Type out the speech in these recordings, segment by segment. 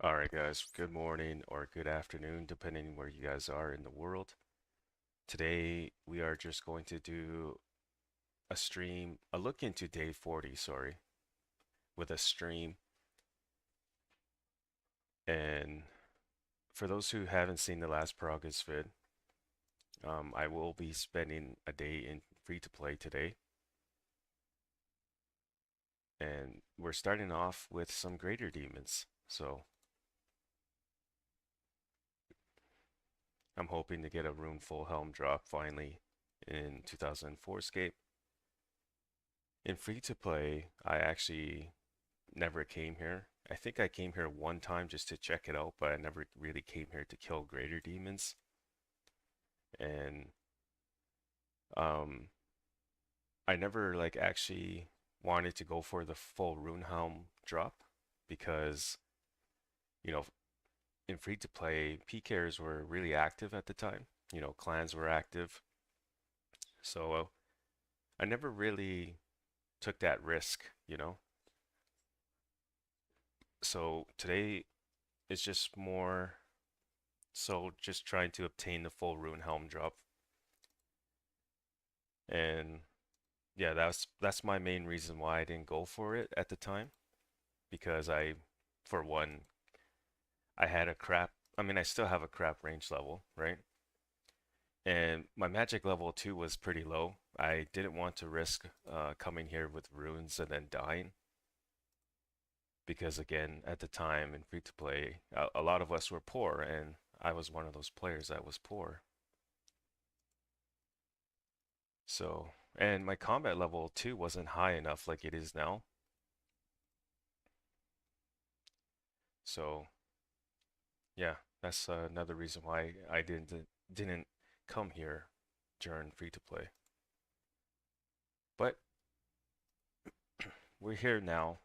All right, guys, good morning or good afternoon, depending where you guys are in the world. Today, we are just going to do a stream, a look into day 40, sorry, with a stream. And for those who haven't seen the last Paragas vid, I will be spending a day in free to play today. And we're starting off with some greater demons. So I'm hoping to get a rune full helm drop finally in 2004Scape. In free to play, I actually never came here. I think I came here one time just to check it out, but I never really came here to kill greater demons. And um, I never like actually wanted to go for the full Runehelm drop because, you know, in free to play, PKers were really active at the time. Clans were active. So I never really took that risk. So today is just more so just trying to obtain the full Rune Helm drop. And yeah, that's my main reason why I didn't go for it at the time. Because for one, I had a crap, I mean, I still have a crap range level, right? And my magic level too was pretty low. I didn't want to risk coming here with runes and then dying. Because again, at the time in free to play, a lot of us were poor, and I was one of those players that was poor. So, and my combat level too wasn't high enough like it is now. So, yeah, that's another reason why I didn't come here during free to play. But we're here now,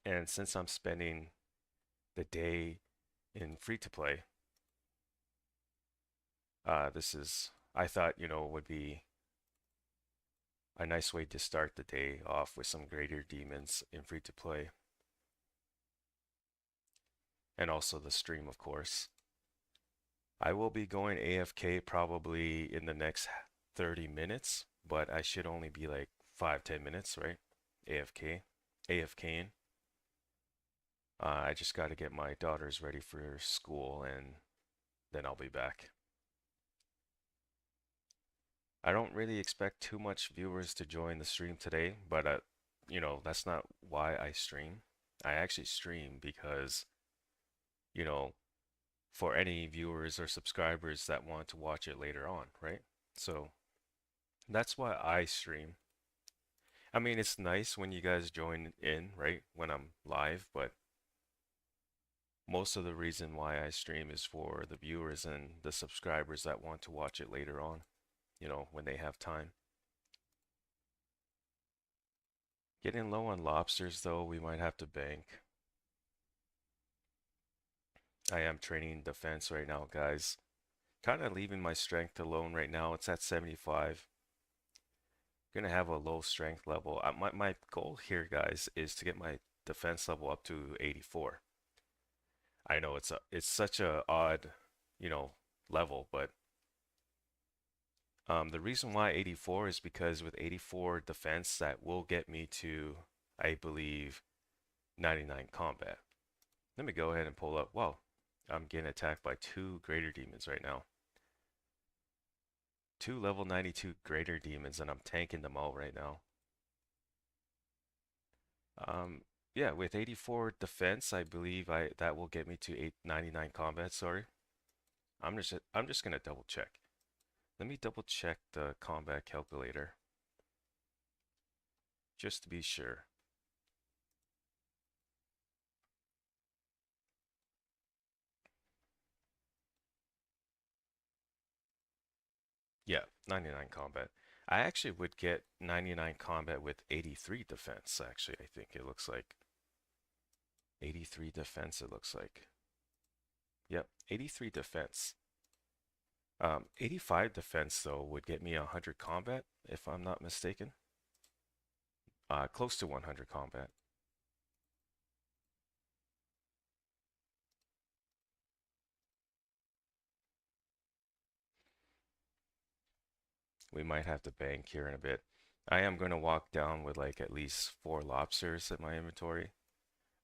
and since I'm spending the day in free to play, this is I thought, would be a nice way to start the day off with some greater demons in free to play. And also the stream, of course. I will be going AFK probably in the next 30 minutes, but I should only be like 5-10 minutes, right? AFK. AFKing. I just got to get my daughters ready for school and then I'll be back. I don't really expect too much viewers to join the stream today, but that's not why I stream. I actually stream because, you know, for any viewers or subscribers that want to watch it later on, right? So that's why I stream. I mean, it's nice when you guys join in, right? When I'm live, but most of the reason why I stream is for the viewers and the subscribers that want to watch it later on, when they have time. Getting low on lobsters, though, we might have to bank. I am training defense right now, guys. Kind of leaving my strength alone right now. It's at 75. Gonna have a low strength level. My goal here, guys, is to get my defense level up to 84. I know it's such a odd, you know, level, but the reason why 84 is because with 84 defense, that will get me to, I believe, 99 combat. Let me go ahead and pull up. Wow, I'm getting attacked by two greater demons right now. Two level 92 greater demons, and I'm tanking them all right now. Um, yeah, with 84 defense, I believe that will get me to 99 combat. Sorry, I'm just gonna double check. Let me double check the combat calculator just to be sure. Yeah, 99 combat. I actually would get 99 combat with 83 defense. Actually, I think it looks like 83 defense. It looks like. Yep, 83 defense. 85 defense though would get me 100 combat if I'm not mistaken. Close to 100 combat. We might have to bank here in a bit. I am going to walk down with like at least 4 lobsters in my inventory.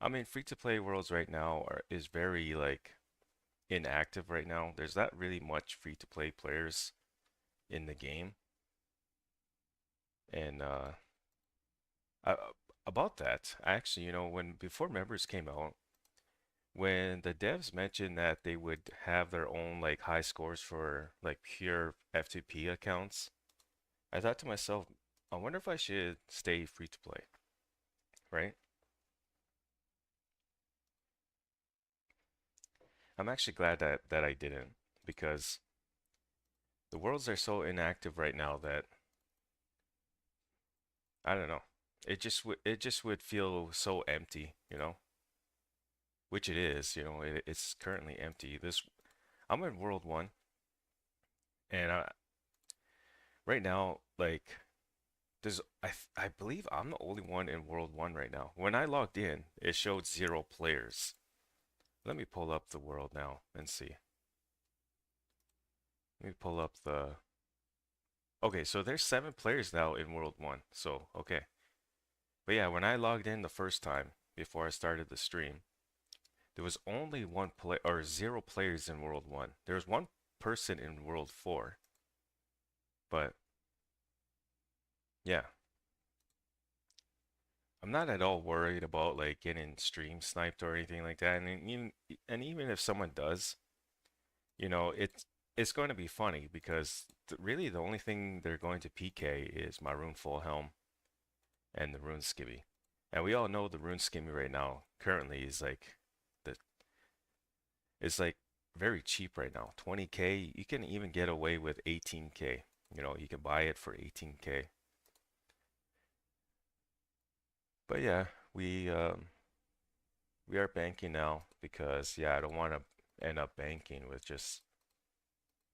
I mean, free-to-play worlds right now is very like inactive right now. There's not really much free-to-play players in the game. And uh, about that, actually, when before members came out, when the devs mentioned that they would have their own like high scores for like pure F2P accounts, I thought to myself, I wonder if I should stay free to play, right? I'm actually glad that I didn't because the worlds are so inactive right now that I don't know. It just would feel so empty, which it is, it's currently empty. This I'm in World 1 and right now like I believe I'm the only one in World 1 right now. When I logged in, it showed 0 players. Let me pull up the world now and see. Let me pull up the Okay, so there's 7 players now in World 1. So, okay. But yeah, when I logged in the first time before I started the stream, there was only 1 play or 0 players in World 1. There was 1 person in World 4. But yeah, I'm not at all worried about like getting stream sniped or anything like that. And even if someone does, it's going to be funny because really the only thing they're going to PK is my Rune Full Helm and the Runescape. And we all know the Runescape right now currently is like the it's like very cheap right now. 20K, you can even get away with 18K. You can buy it for 18K. But yeah, we are banking now because yeah, I don't want to end up banking with just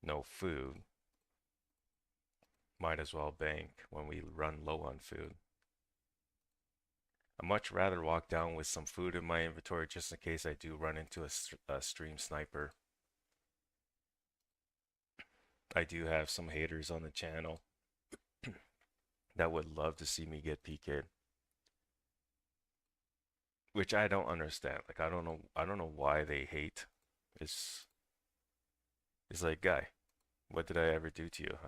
no food. Might as well bank when we run low on food. I'd much rather walk down with some food in my inventory just in case I do run into a stream sniper. I do have some haters on the channel that would love to see me get PK'd, which I don't understand. Like I don't know why they hate. It's it's like, guy, what did I ever do to you?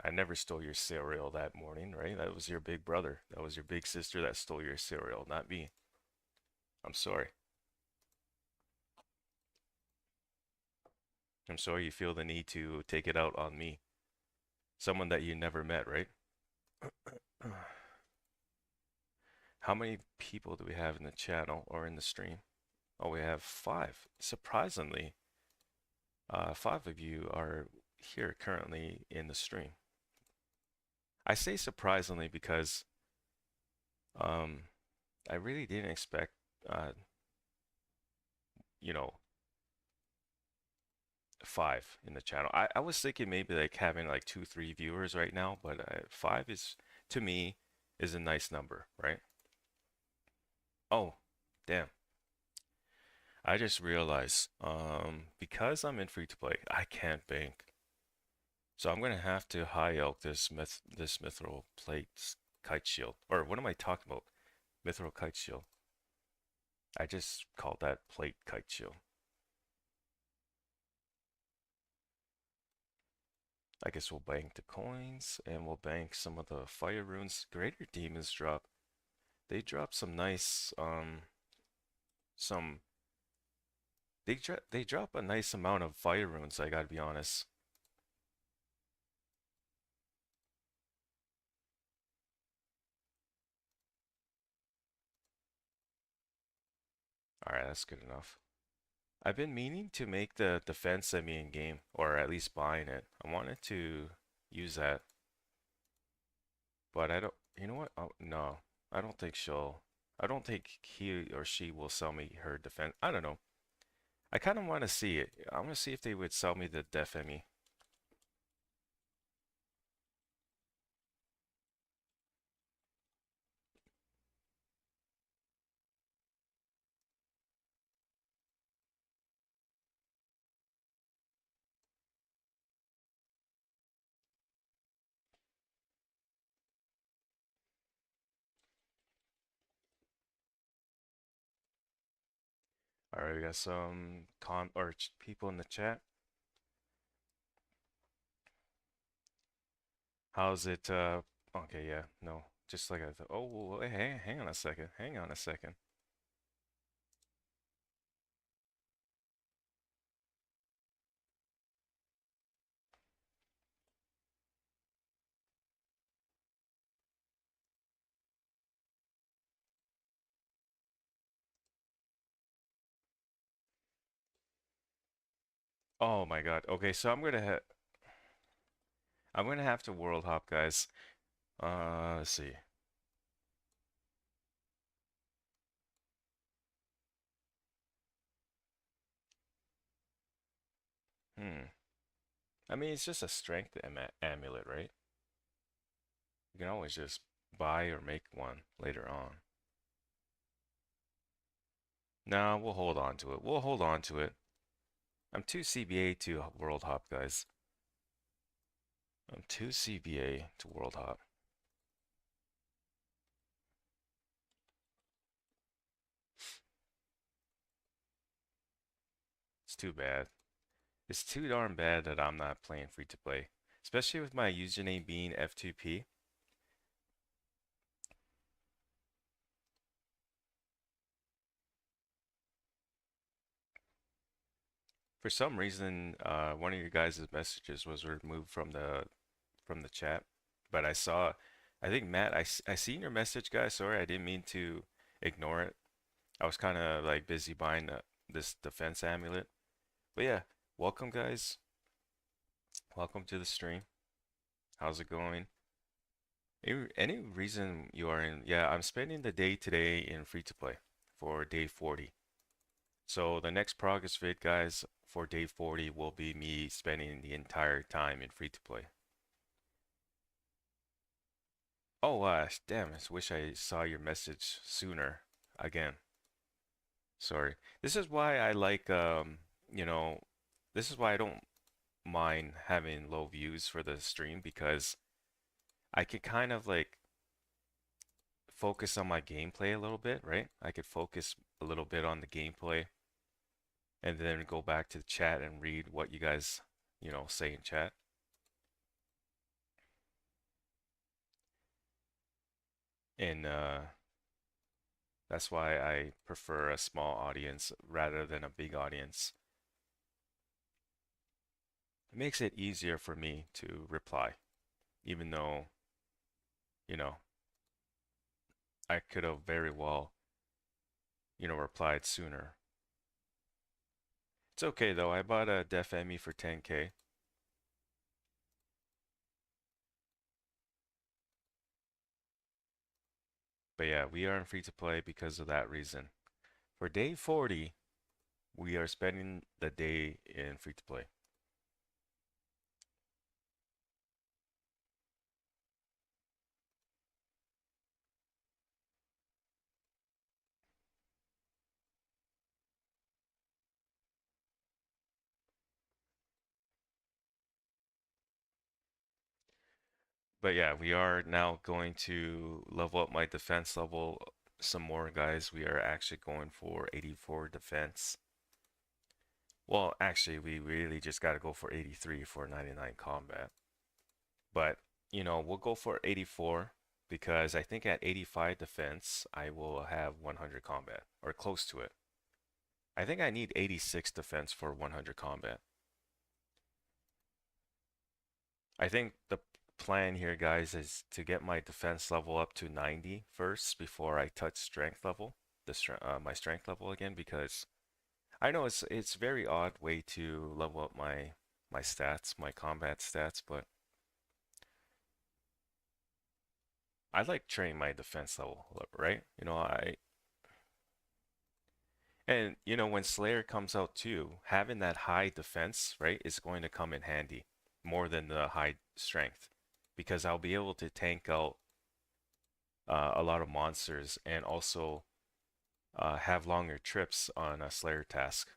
I never stole your cereal that morning, right? That was your big brother. That was your big sister that stole your cereal, not me. I'm sorry. I'm sorry you feel the need to take it out on me. Someone that you never met, right? How many people do we have in the channel or in the stream? Oh, we have 5. Surprisingly, 5 of you are here currently in the stream. I say surprisingly because um, I really didn't expect, uh, you know, 5 in the channel. I was thinking maybe like having like 2, 3 viewers right now, but 5 is, to me, is a nice number, right? Oh, damn. I just realized, because I'm in free to play, I can't bank. So I'm gonna have to high elk this mithril plate kite shield. Or what am I talking about? Mithril kite shield. I just called that plate kite shield. I guess we'll bank the coins and we'll bank some of the fire runes. Greater demons drop. They drop some nice some they drop a nice amount of fire runes, I gotta be honest. Alright, that's good enough. I've been meaning to make the defense semi in game, or at least buying it. I wanted to use that, but I don't. You know what? Oh, no, I don't think she'll. I don't think he or she will sell me her defense. I don't know. I kind of want to see it. I want to see if they would sell me the def semi. All right, we got some people in the chat. How's it? Okay, yeah, no, just like I thought. Oh, hang on a second. Hang on a second. Oh my God. Okay, so I'm gonna have to world hop, guys. Let's see. Hmm. I mean, it's just a strength amulet, right? You can always just buy or make one later on. No, we'll hold on to it. We'll hold on to it. I'm too CBA to world hop, guys. I'm too CBA to world hop. It's too bad. It's too darn bad that I'm not playing free to play, especially with my username being F2P. For some reason, one of your guys' messages was removed from the chat, but I think Matt, I seen your message, guys. Sorry, I didn't mean to ignore it. I was kind of like busy buying this defense amulet. But yeah, welcome, guys. Welcome to the stream. How's it going? Any reason you are in? Yeah, I'm spending the day today in free to play for day 40. So the next progress vid, guys, for day 40 will be me spending the entire time in free to play. Oh, damn, I wish I saw your message sooner. Again, sorry. This is why I like, you know, this is why I don't mind having low views for the stream because I could kind of like focus on my gameplay a little bit, right? I could focus a little bit on the gameplay and then go back to the chat and read what you guys, say in chat. And that's why I prefer a small audience rather than a big audience. It makes it easier for me to reply, even though, you know, I could have very well, replied sooner. It's okay though. I bought a Def Emmy for 10K. But yeah, we are in free to play because of that reason. For day 40, we are spending the day in free to play. But yeah, we are now going to level up my defense level some more, guys. We are actually going for 84 defense. Well, actually, we really just got to go for 83 for 99 combat. But, we'll go for 84 because I think at 85 defense, I will have 100 combat or close to it. I think I need 86 defense for 100 combat. I think the plan here, guys, is to get my defense level up to 90 first before I touch strength level, my strength level again, because I know it's very odd way to level up my stats, my combat stats, but I like train my defense level, right? When Slayer comes out too, having that high defense, right, is going to come in handy more than the high strength because I'll be able to tank out a lot of monsters and also have longer trips on a Slayer task.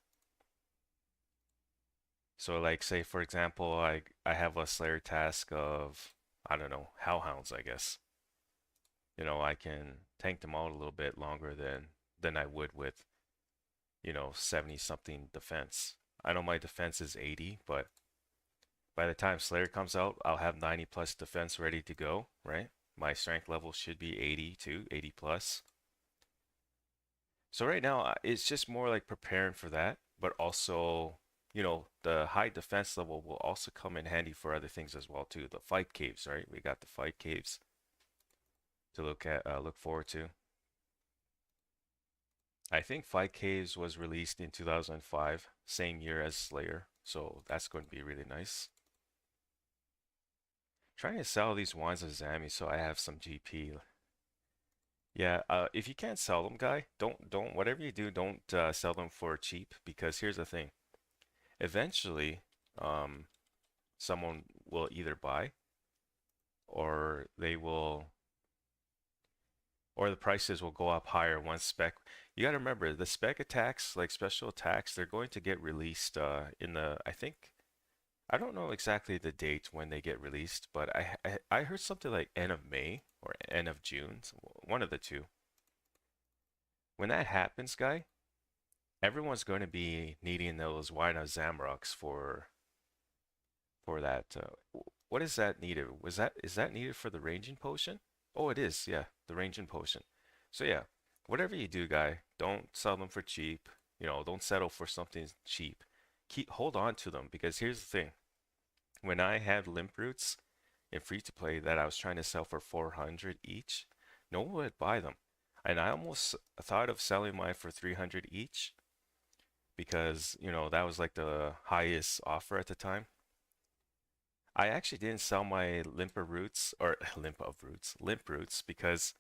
So, like, say for example, I have a Slayer task of I don't know Hellhounds, I guess. I can tank them out a little bit longer than I would with 70 something defense. I know my defense is 80, but by the time Slayer comes out, I'll have 90 plus defense ready to go, right? My strength level should be 80 too, 80 plus. So right now, it's just more like preparing for that, but also, the high defense level will also come in handy for other things as well too. The fight caves, right? We got the fight caves to look forward to. I think Fight Caves was released in 2005, same year as Slayer, so that's going to be really nice. Trying to sell these wines of Zami so I have some GP. Yeah, if you can't sell them, guy, don't whatever you do, don't sell them for cheap because here's the thing. Eventually, um, someone will either buy or they will or the prices will go up higher once spec. You got to remember the spec attacks, like special attacks, they're going to get released in the. I don't know exactly the date when they get released, but I heard something like end of May or end of June, one of the two. When that happens, guy, everyone's going to be needing those Wine of Zamroks for that. What is that needed? Is that needed for the ranging potion? Oh, it is. Yeah, the ranging potion. So yeah, whatever you do, guy, don't sell them for cheap. Don't settle for something cheap. Hold on to them because here's the thing. When I had limp roots in free to play that I was trying to sell for 400 each, no one would buy them. And I almost thought of selling mine for 300 each because, that was like the highest offer at the time. I actually didn't sell my limper roots or limp roots because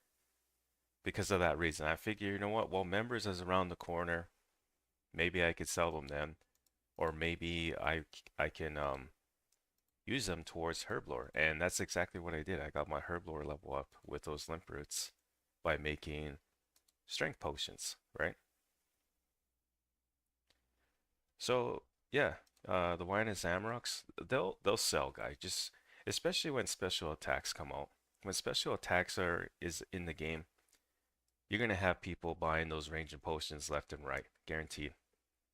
of that reason. I figure, you know what? Well, members is around the corner. Maybe I could sell them then, or maybe I can use them towards herblore, and that's exactly what I did. I got my herblore level up with those limp roots by making strength potions, right? So yeah, the wine and Zamroks, they'll sell, guy. Just especially when special attacks come out. When special attacks is in the game, you're gonna have people buying those ranging potions left and right, guaranteed,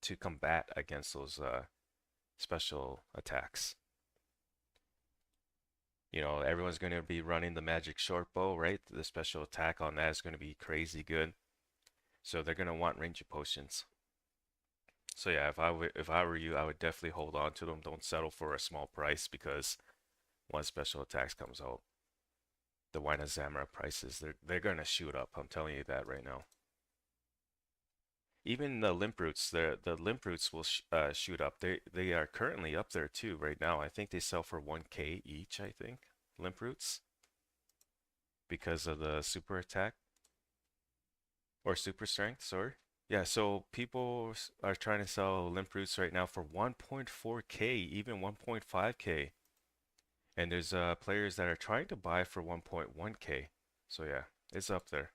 to combat against those special attacks. Everyone's gonna be running the magic short bow, right? The special attack on that is gonna be crazy good. So they're gonna want ranging potions. So yeah, if I were you, I would definitely hold on to them. Don't settle for a small price because once special attacks comes out, the Wine of Zamra prices they're gonna shoot up. I'm telling you that right now. Even the limp roots, the limp roots will shoot up. They are currently up there too right now. I think they sell for 1K each. I think limp roots because of the super attack or super strength. Sorry. Yeah, so people are trying to sell limp roots right now for 1.4K, even 1.5K. And there's players that are trying to buy for 1.1K. So yeah, it's up there.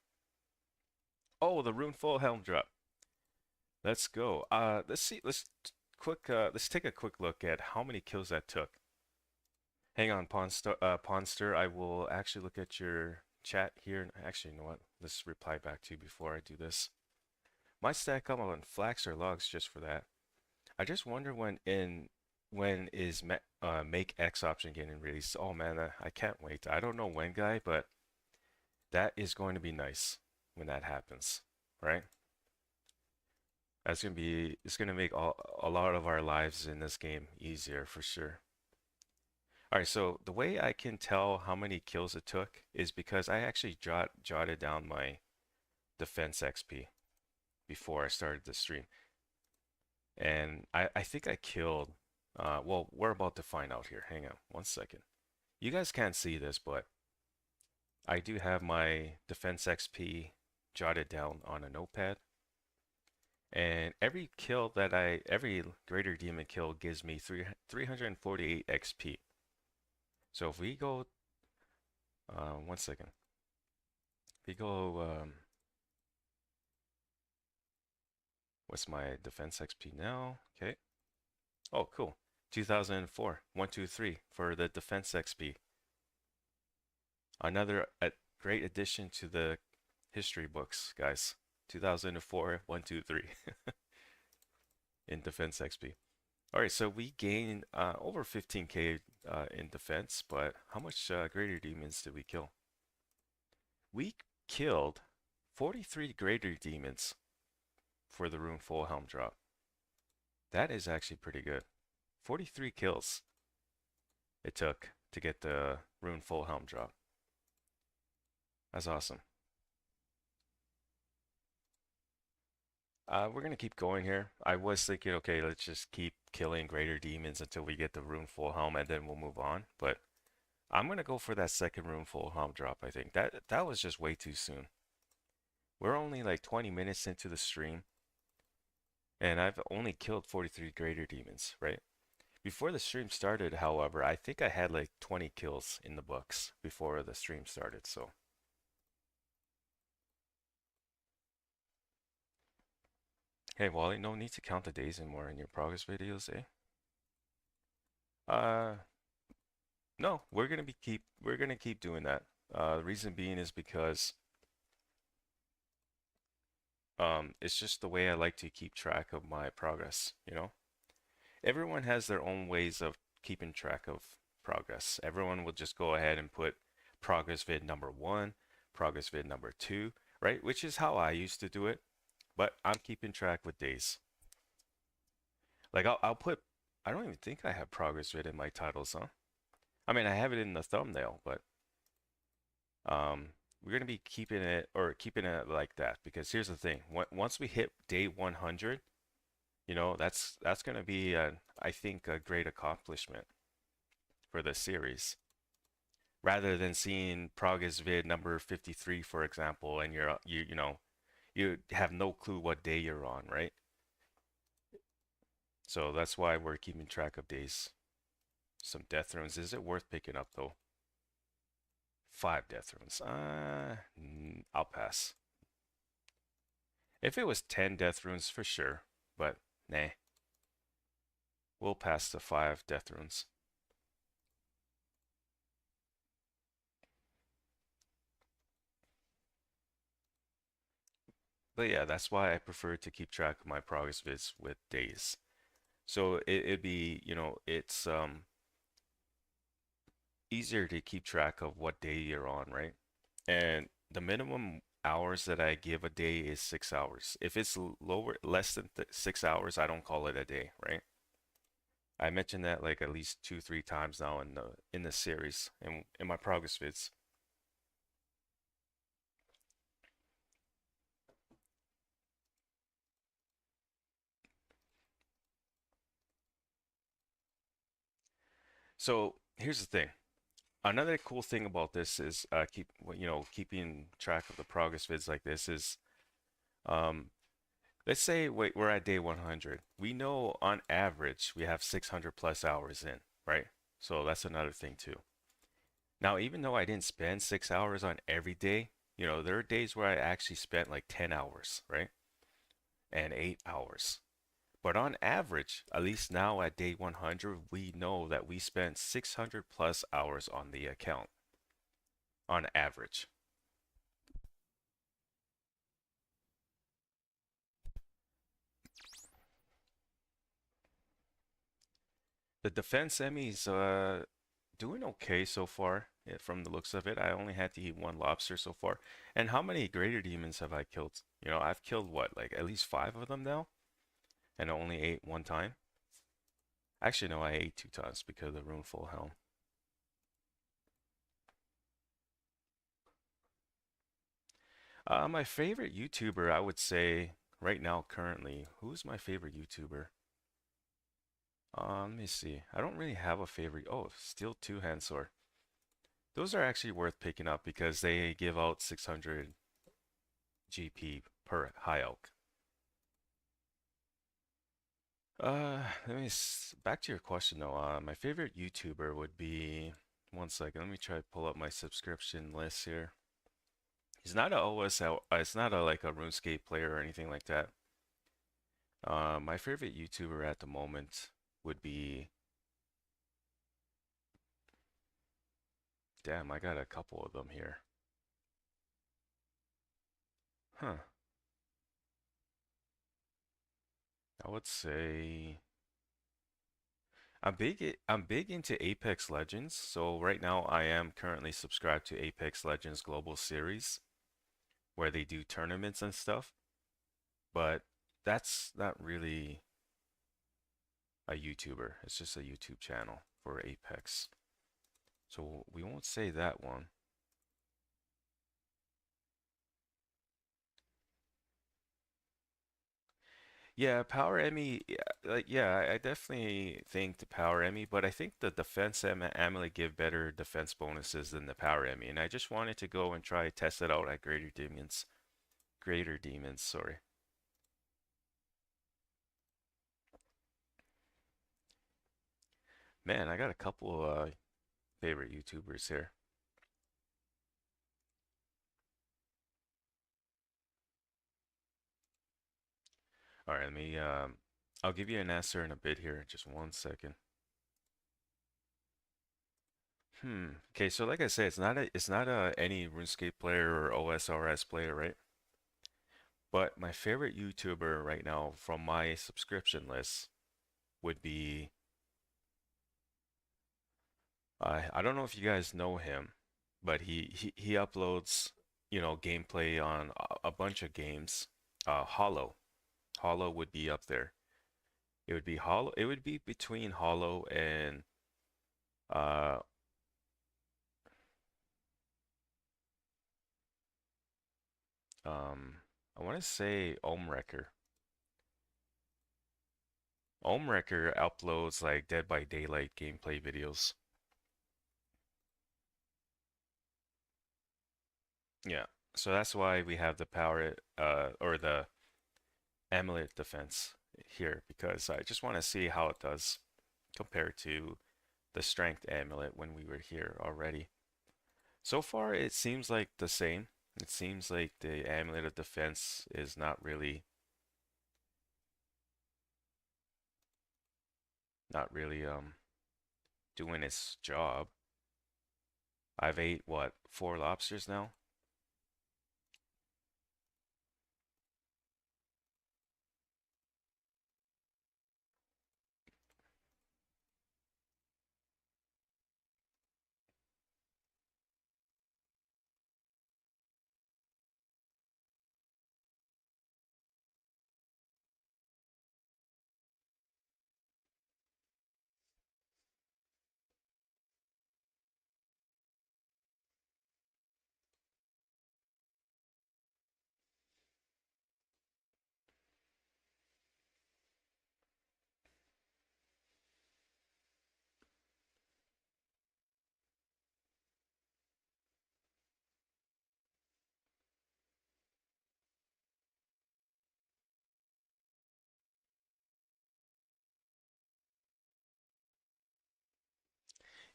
Oh, the rune full helm drop. Let's go. Let's see. Let's take a quick look at how many kills that took. Hang on, Ponster. I will actually look at your chat here. Actually, you know what? Let's reply back to you before I do this. Might stack up on flax or logs just for that. I just wonder when is make X option getting released. Oh man, I can't wait. I don't know when, guy, but that is going to be nice when that happens, right? It's gonna make a lot of our lives in this game easier for sure. All right, so the way I can tell how many kills it took is because I actually jotted down my defense XP before I started the stream. And I think I killed, well, we're about to find out here. Hang on one second. You guys can't see this, but I do have my defense XP jotted down on a notepad. And every greater demon kill gives me 348 XP. So if we go, one second. If we go, what's my defense XP now? Okay. Oh, cool. 2004, 123 for the defense XP. Another great addition to the history books, guys. 2004, 123. in defense XP. All right, so we gained over 15k in defense, but how much greater demons did we kill? We killed 43 greater demons for the rune full helm drop. That is actually pretty good. 43 kills it took to get the rune full helm drop. That's awesome. We're gonna keep going here. I was thinking, okay, let's just keep killing greater demons until we get the rune full helm, and then we'll move on. But I'm gonna go for that second rune full helm drop. I think that was just way too soon. We're only like 20 minutes into the stream, and I've only killed 43 greater demons, right? Before the stream started, however, I think I had like 20 kills in the books before the stream started, so. Hey, Wally, no need to count the days anymore in your progress videos, eh? Uh, no, we're gonna keep doing that. The reason being is because it's just the way I like to keep track of my progress, you know? Everyone has their own ways of keeping track of progress. Everyone will just go ahead and put progress vid number 1, progress vid number 2, right? Which is how I used to do it, but I'm keeping track with days. Like I'll put, I don't even think I have progress vid in my titles, huh? I mean, I have it in the thumbnail, but um, we're gonna be keeping it like that because here's the thing: once we hit day 100, you know, that's gonna be, I think, a great accomplishment for the series. Rather than seeing progress vid number 53, for example, and you know you have no clue what day you're on, right? So that's why we're keeping track of days. Some death runes. Is it worth picking up though? 5 death runes. I'll pass. If it was 10 death runes, for sure, but nah. We'll pass the 5 death runes. But yeah, that's why I prefer to keep track of my progress vids with days. So it'd be, you know, it's easier to keep track of what day you're on, right? And the minimum hours that I give a day is 6 hours. If it's less than 6 hours, I don't call it a day, right? I mentioned that like at least 2, 3 times now in the series and in my progress vids. So here's the thing. Another cool thing about this is keeping track of the progress vids like this is um, let's say we're at day 100. We know on average we have 600 plus hours in, right? So that's another thing too. Now, even though I didn't spend 6 hours on every day, you know, there are days where I actually spent like 10 hours, right? And 8 hours. But on average, at least now at day 100, we know that we spent 600 plus hours on the account on average. The defense Emmy's doing okay so far, from the looks of it. I only had to eat one lobster so far. And how many greater demons have I killed? You know, I've killed what, like at least 5 of them now? And I only ate one time? Actually, no, I ate 2 times because of the room full helm. My favorite YouTuber, I would say right now, currently, who's my favorite YouTuber? Let me see. I don't really have a favorite. Oh, Steel 2 Hand Sword. Those are actually worth picking up because they give out 600 GP per high elk. Back to your question though. My favorite YouTuber would be, one second, let me try to pull up my subscription list here. He's not a OSL, it's not a like a RuneScape player or anything like that. My favorite YouTuber at the moment would be, damn, I got a couple of them here. Huh. I would say I'm big into Apex Legends. So right now I am currently subscribed to Apex Legends Global Series where they do tournaments and stuff, but that's not really a YouTuber. It's just a YouTube channel for Apex. So we won't say that one. Yeah, Power Emmy, yeah, like yeah, I definitely think the Power Emmy, but I think the defense amulet give better defense bonuses than the Power Emmy, and I just wanted to go and try test it out at Greater Demons. Greater Demons, sorry. Man, I got a couple favorite YouTubers here. All right, I'll give you an answer in a bit here. Just one second. Okay, so like I said, it's not a any RuneScape player or OSRS player, right? But my favorite YouTuber right now from my subscription list would be I don't know if you guys know him, but he uploads, gameplay on a bunch of games. Hollow. Hollow would be up there. It would be Hollow. It would be between Hollow and uh I want to say Omwrecker. Omwrecker uploads like Dead by Daylight gameplay videos. Yeah. So that's why we have the power or the amulet defense here because I just want to see how it does compared to the strength amulet when we were here already. So far it seems like the same. It seems like the amulet of defense is not really doing its job. I've ate what, 4 lobsters now?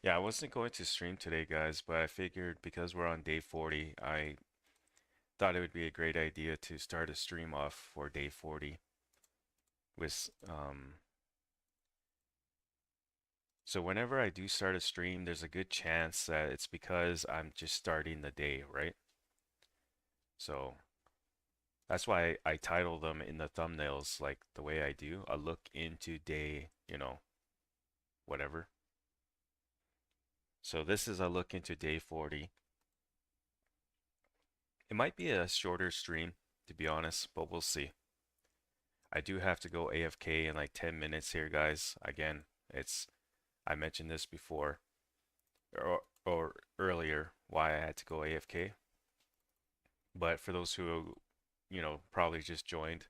Yeah, I wasn't going to stream today, guys, but I figured because we're on day 40, I thought it would be a great idea to start a stream off for day 40 with so whenever I do start a stream, there's a good chance that it's because I'm just starting the day, right? So that's why I title them in the thumbnails like the way I do, a look into day, whatever. So this is a look into day 40. It might be a shorter stream, to be honest, but we'll see. I do have to go AFK in like 10 minutes here, guys. Again, I mentioned this before or earlier why I had to go AFK. But for those who, probably just joined,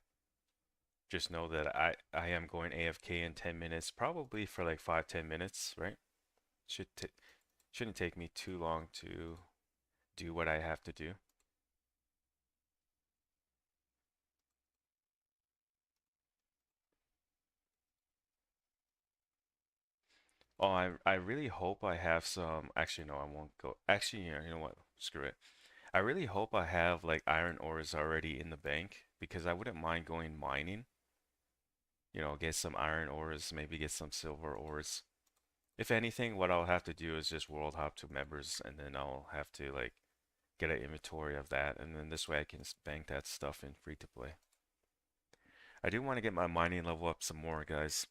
just know that I am going AFK in 10 minutes, probably for like 5-10 minutes, right? Should t shouldn't take me too long to do what I have to do. Oh, I really hope I have some. Actually, no, I won't go. Actually, you know what? Screw it. I really hope I have like iron ores already in the bank because I wouldn't mind going mining. Get some iron ores, maybe get some silver ores. If anything, what I'll have to do is just world hop to members, and then I'll have to like get an inventory of that, and then this way I can bank that stuff in free to play. I do want to get my mining level up some more, guys.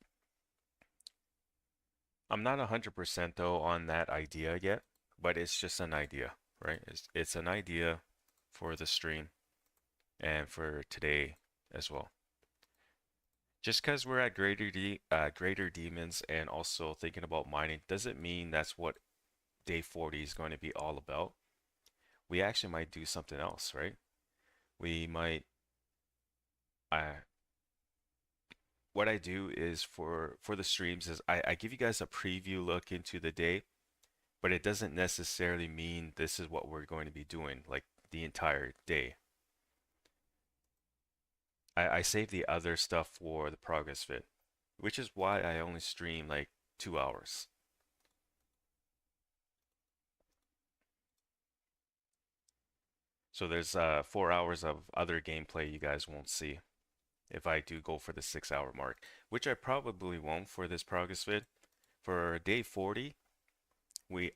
I'm not 100% though on that idea yet, but it's just an idea, right? It's an idea for the stream and for today as well. Just because we're at greater demons and also thinking about mining doesn't mean that's what day 40 is going to be all about. We actually might do something else, right? We might, uh, what I do is for the streams is I give you guys a preview look into the day, but it doesn't necessarily mean this is what we're going to be doing like the entire day. I save the other stuff for the progress vid, which is why I only stream like 2 hours. So there's 4 hours of other gameplay you guys won't see if I do go for the 6 hour mark, which I probably won't for this progress vid. For day 40,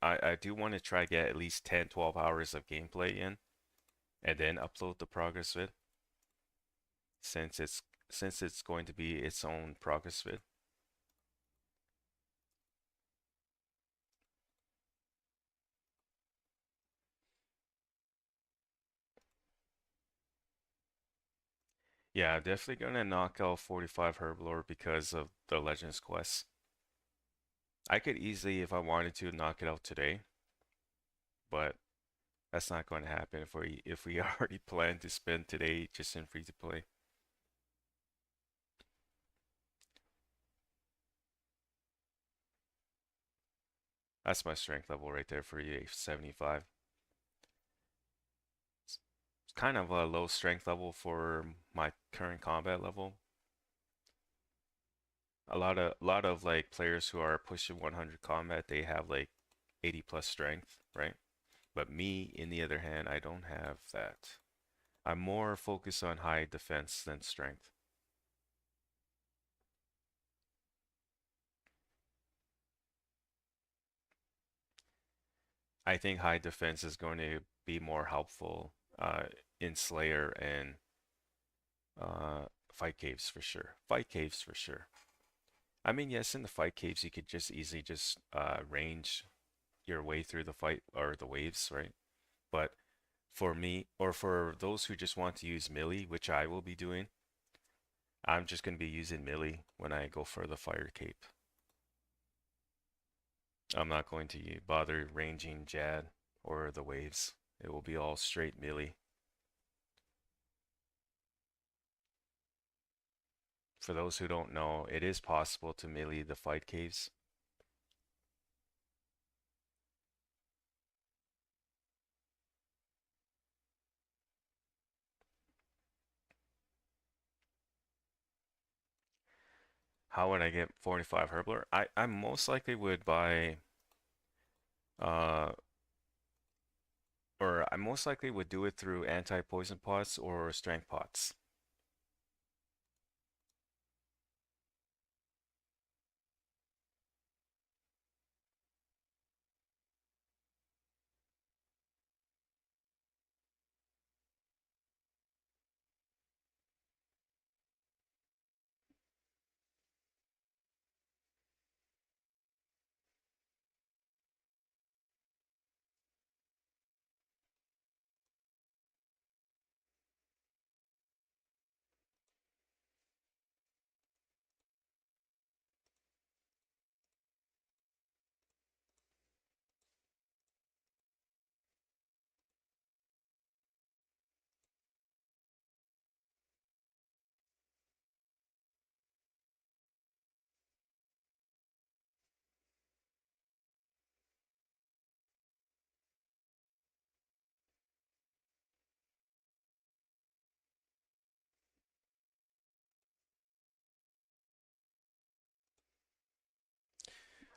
I do want to try get at least 10, 12 hours of gameplay in and then upload the progress vid since it's going to be its own progress vid. Yeah, definitely gonna knock out 45 Herblore because of the Legends quest. I could easily, if I wanted to, knock it out today, but that's not going to happen if we already plan to spend today just in free to play. That's my strength level right there for you, 75. It's kind of a low strength level for my current combat level. A lot of like players who are pushing 100 combat, they have like 80 plus strength, right? But me, in the other hand, I don't have that. I'm more focused on high defense than strength. I think high defense is going to be more helpful in Slayer and fight caves for sure. Fight caves for sure. I mean, yes, in the fight caves you could just easily just range your way through the fight or the waves, right? But for me, or for those who just want to use melee, which I will be doing, I'm just going to be using melee when I go for the fire cape. I'm not going to bother ranging Jad or the waves. It will be all straight melee. For those who don't know, it is possible to melee the fight caves. How would I get 45 Herbler? I most likely would buy uh or I most likely would do it through anti-poison pots or strength pots.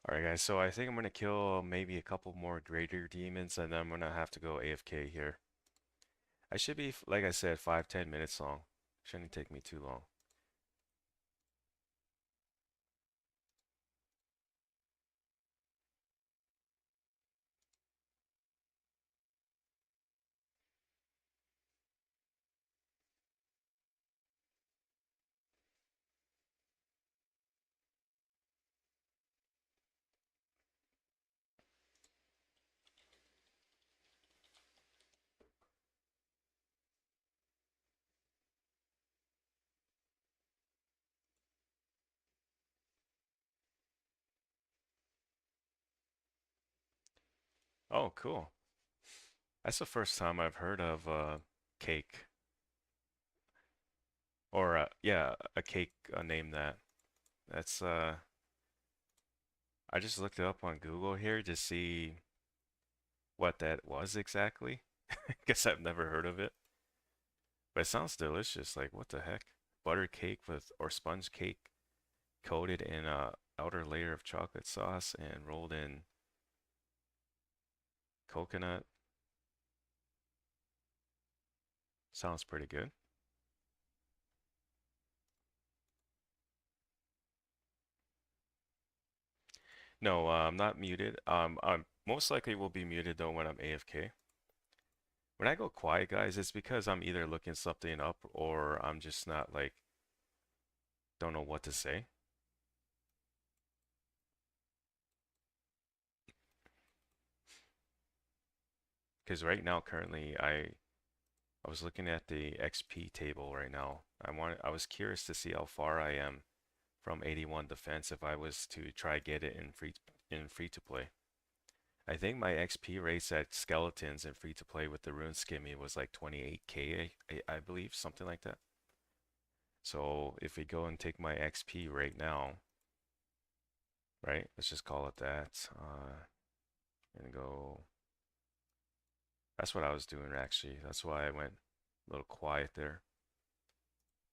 Alright guys, so I think I'm gonna kill maybe a couple more greater demons and then I'm gonna have to go AFK here. I should be, like I said, 5-10 minutes long. Shouldn't take me too long. Oh, cool. That's the first time I've heard of cake or yeah, a cake named that. That's I just looked it up on Google here to see what that was exactly. Guess I've never heard of it, but it sounds delicious. Like what the heck? Butter cake with or sponge cake coated in a outer layer of chocolate sauce and rolled in coconut. Sounds pretty good. No, I'm not muted. I'm most likely will be muted though when I'm AFK. When I go quiet, guys, it's because I'm either looking something up or I'm just not like don't know what to say. Because right now, currently, I was looking at the XP table right now. I was curious to see how far I am from 81 defense if I was to try get it in free to play. I think my XP rates at skeletons in free to play with the rune skimmy was like 28k, I believe, something like that. So if we go and take my XP right now, right? Let's just call it that. And go. That's what I was doing actually. That's why I went a little quiet there.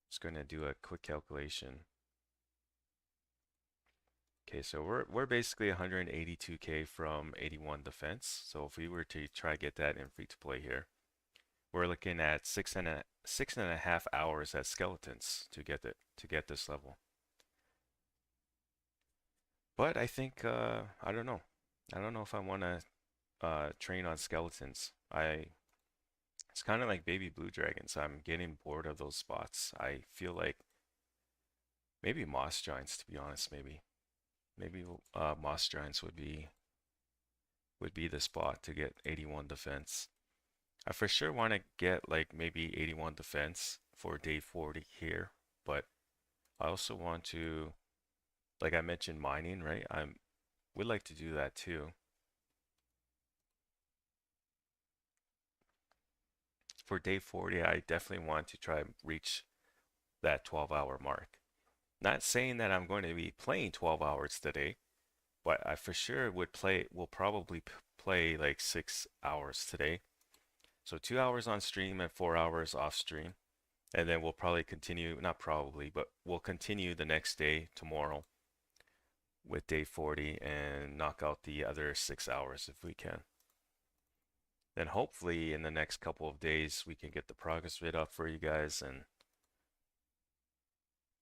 Just going to do a quick calculation. Okay, so we're basically 182k from 81 defense. So if we were to try to get that in free to play here, we're looking at 6.5 hours at skeletons to get this level. But I think I don't know. I don't know if I want to train on skeletons. I It's kind of like baby blue dragons. I'm getting bored of those spots. I feel like maybe moss giants, to be honest. Maybe moss giants would be the spot to get 81 defense. I for sure want to get like maybe 81 defense for day 40 here, but I also want to, like I mentioned, mining, right? I'm would like to do that too. For day 40, I definitely want to try and reach that 12-hour mark. Not saying that I'm going to be playing 12 hours today, but I for sure will probably play like 6 hours today. So 2 hours on stream and 4 hours off stream. And then we'll probably continue, not probably, but we'll continue the next day, tomorrow, with day 40 and knock out the other 6 hours if we can. Then hopefully in the next couple of days we can get the progress vid up for you guys and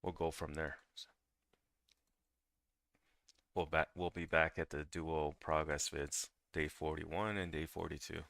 we'll go from there. So we'll be back at the dual progress vids, day 41 and day 42.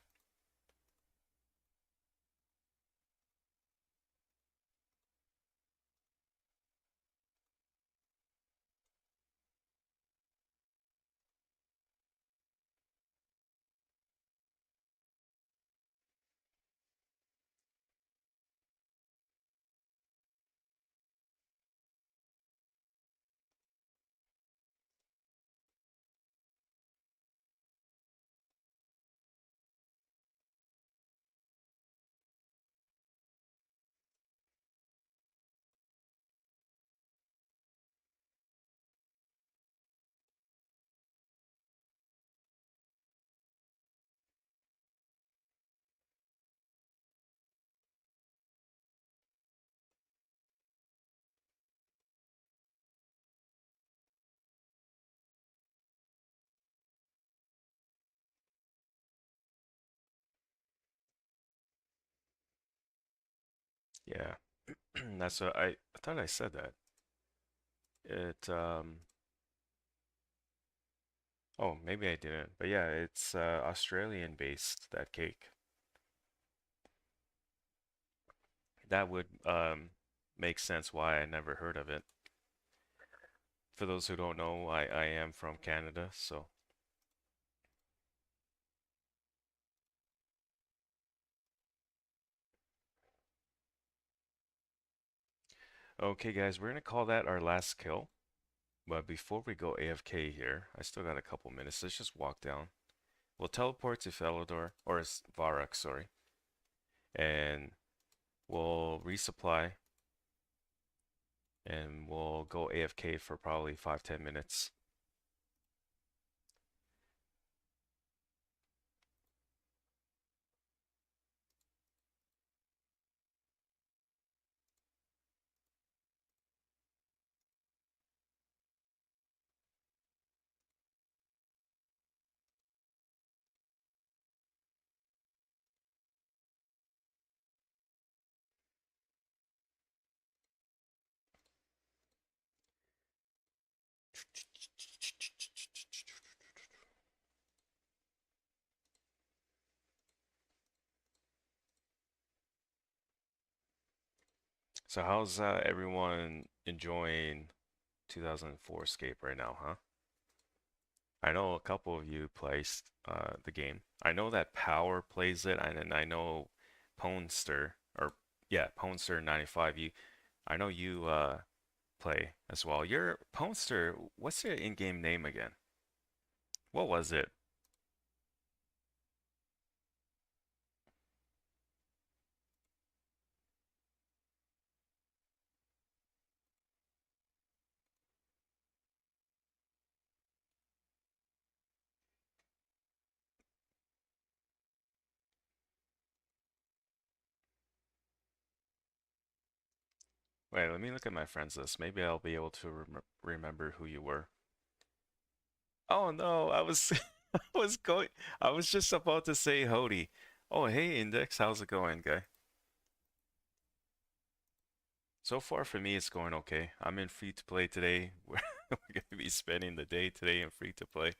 Yeah, that's what I thought I said that. It oh, maybe I didn't. But yeah, it's Australian based, that cake. That would make sense why I never heard of it. For those who don't know, I am from Canada, so okay guys, we're gonna call that our last kill. But before we go AFK here, I still got a couple minutes. Let's just walk down. We'll teleport to Felidor, or Varrock, sorry, and we'll resupply, and we'll go AFK for probably 5-10 minutes. So how's everyone enjoying 2004 Scape right now, huh? I know a couple of you plays the game. I know that Power plays it, and I know Ponester, or yeah, Ponester 95. I know you play as well. Your Ponester, what's your in-game name again? What was it? Wait, let me look at my friends list. Maybe I'll be able to remember who you were. Oh no, I was I was going I was just about to say Hody. Oh, hey Index, how's it going, guy? So far for me it's going okay. I'm in free to play today. We're gonna be spending the day today in free to play.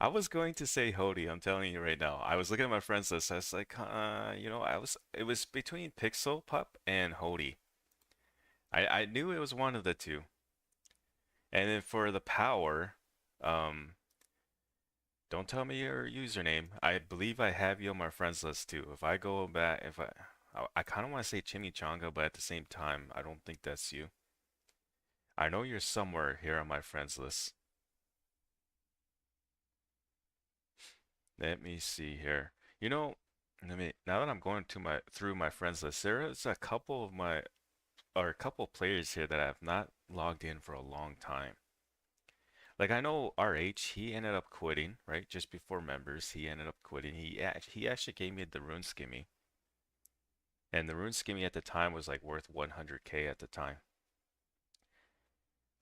I was going to say Hody, I'm telling you right now. I was looking at my friends list. I was like, it was between Pixel Pup and Hody. I knew it was one of the two. And then for the power, um, don't tell me your username. I believe I have you on my friends list too. If I go back, if I kind of want to say Chimichanga, but at the same time, I don't think that's you. I know you're somewhere here on my friends list. Let me see here. You know, now that I'm going to my through my friends list, there is a couple of my or a couple players here that I have not logged in for a long time. Like I know RH, he ended up quitting, right? Just before members, he ended up quitting. He actually gave me the rune skimmy. And the rune skimmy at the time was like worth 100k at the time.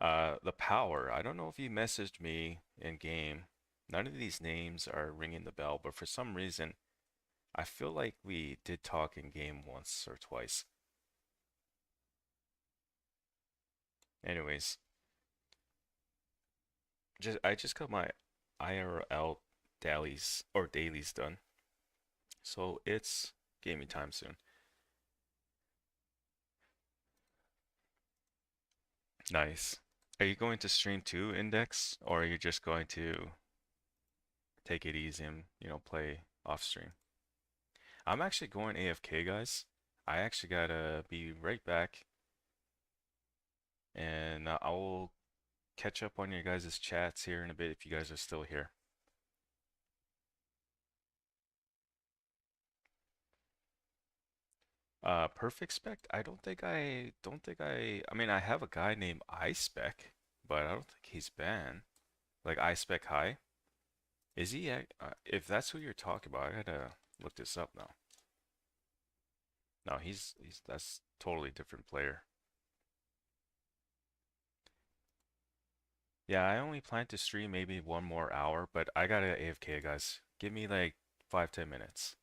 The power, I don't know if you messaged me in game. None of these names are ringing the bell, but for some reason, I feel like we did talk in game once or twice. Anyways, I just got my IRL dailies done. So it's gaming time soon. Nice. Are you going to stream too, Index, or are you just going to take it easy and, play off stream? I'm actually going AFK, guys. I actually gotta be right back, and I will catch up on your guys' chats here in a bit if you guys are still here. Perfect spec? I mean, I have a guy named iSpec, but I don't think he's banned. Like iSpec High? Is he? If that's who you're talking about, I gotta look this up now. No, he's that's totally different player. Yeah, I only plan to stream maybe one more hour, but I gotta AFK, guys. Give me like 5-10 minutes.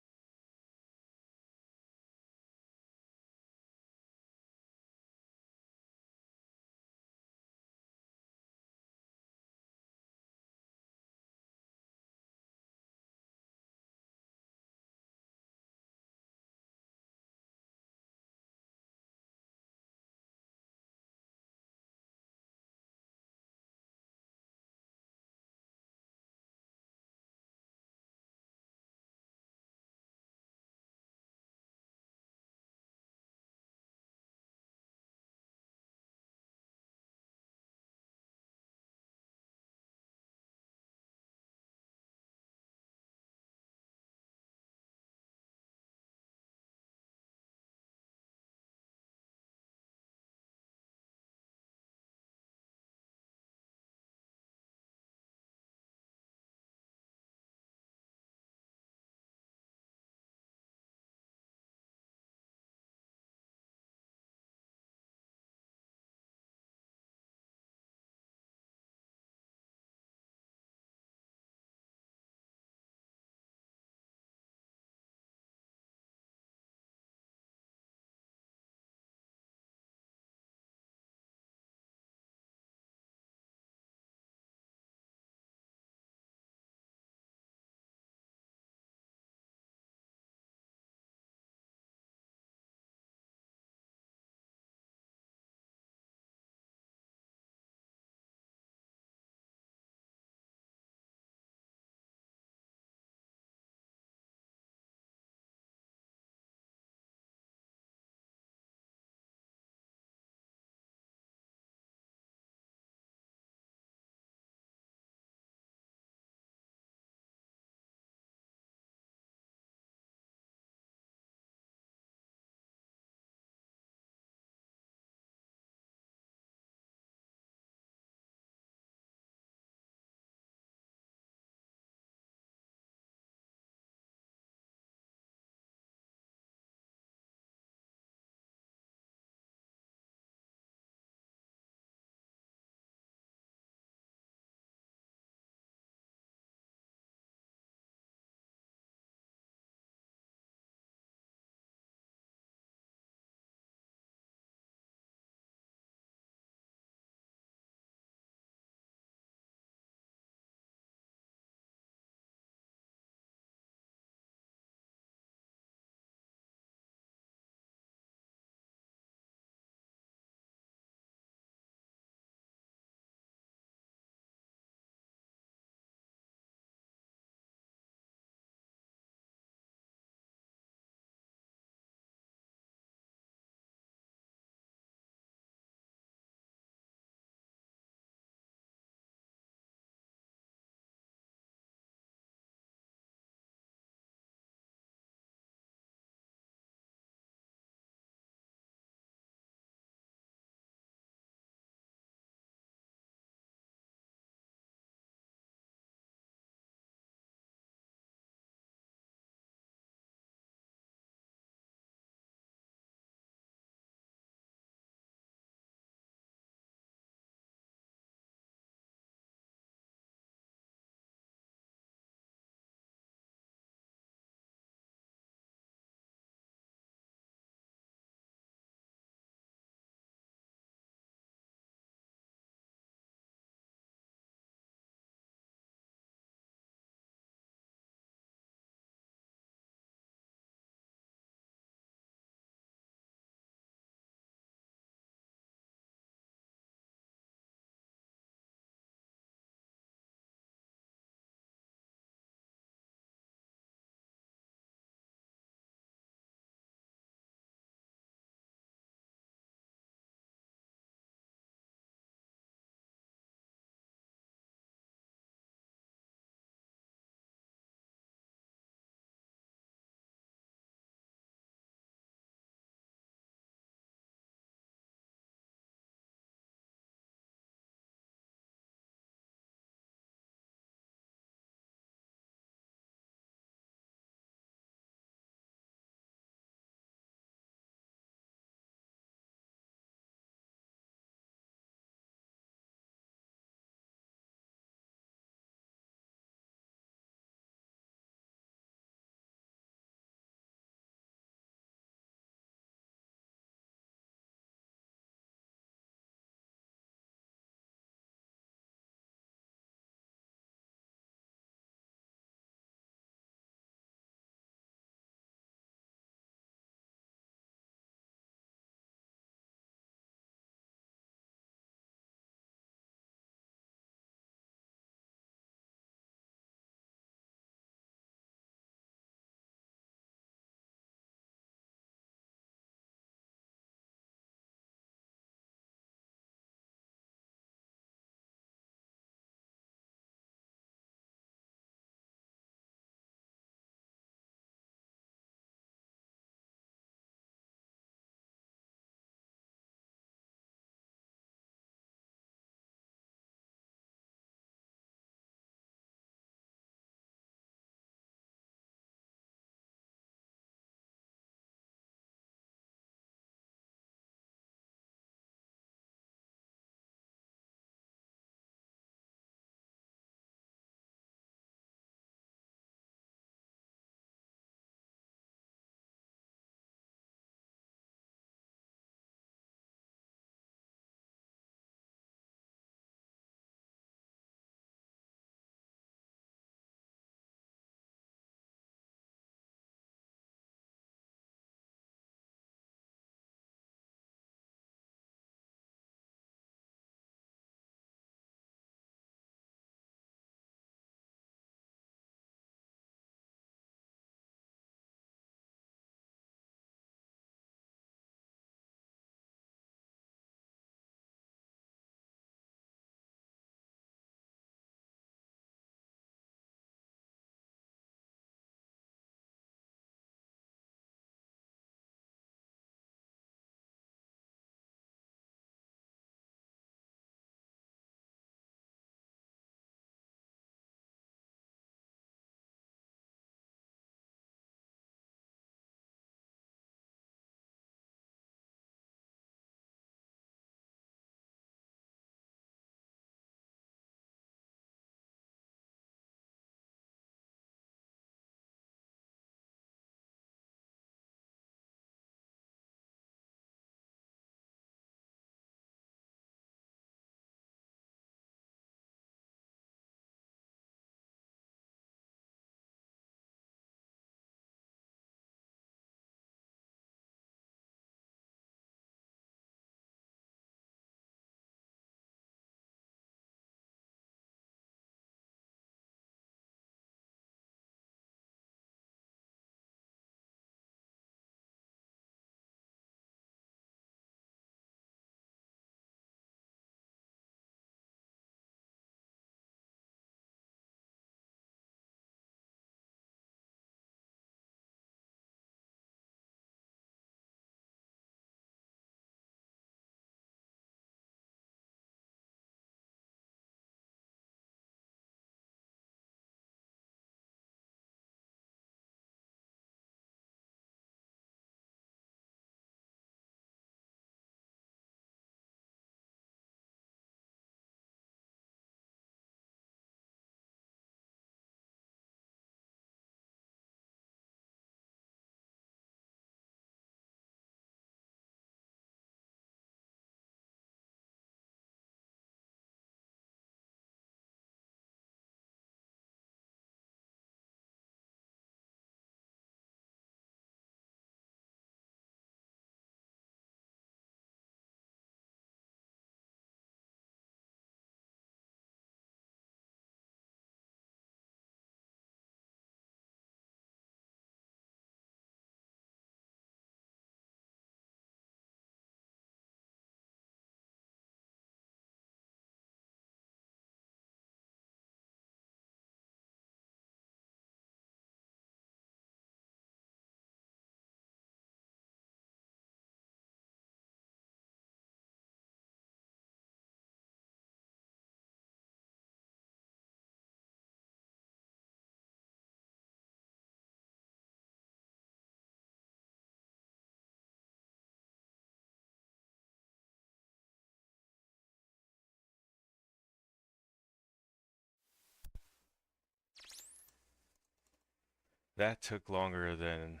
That took longer than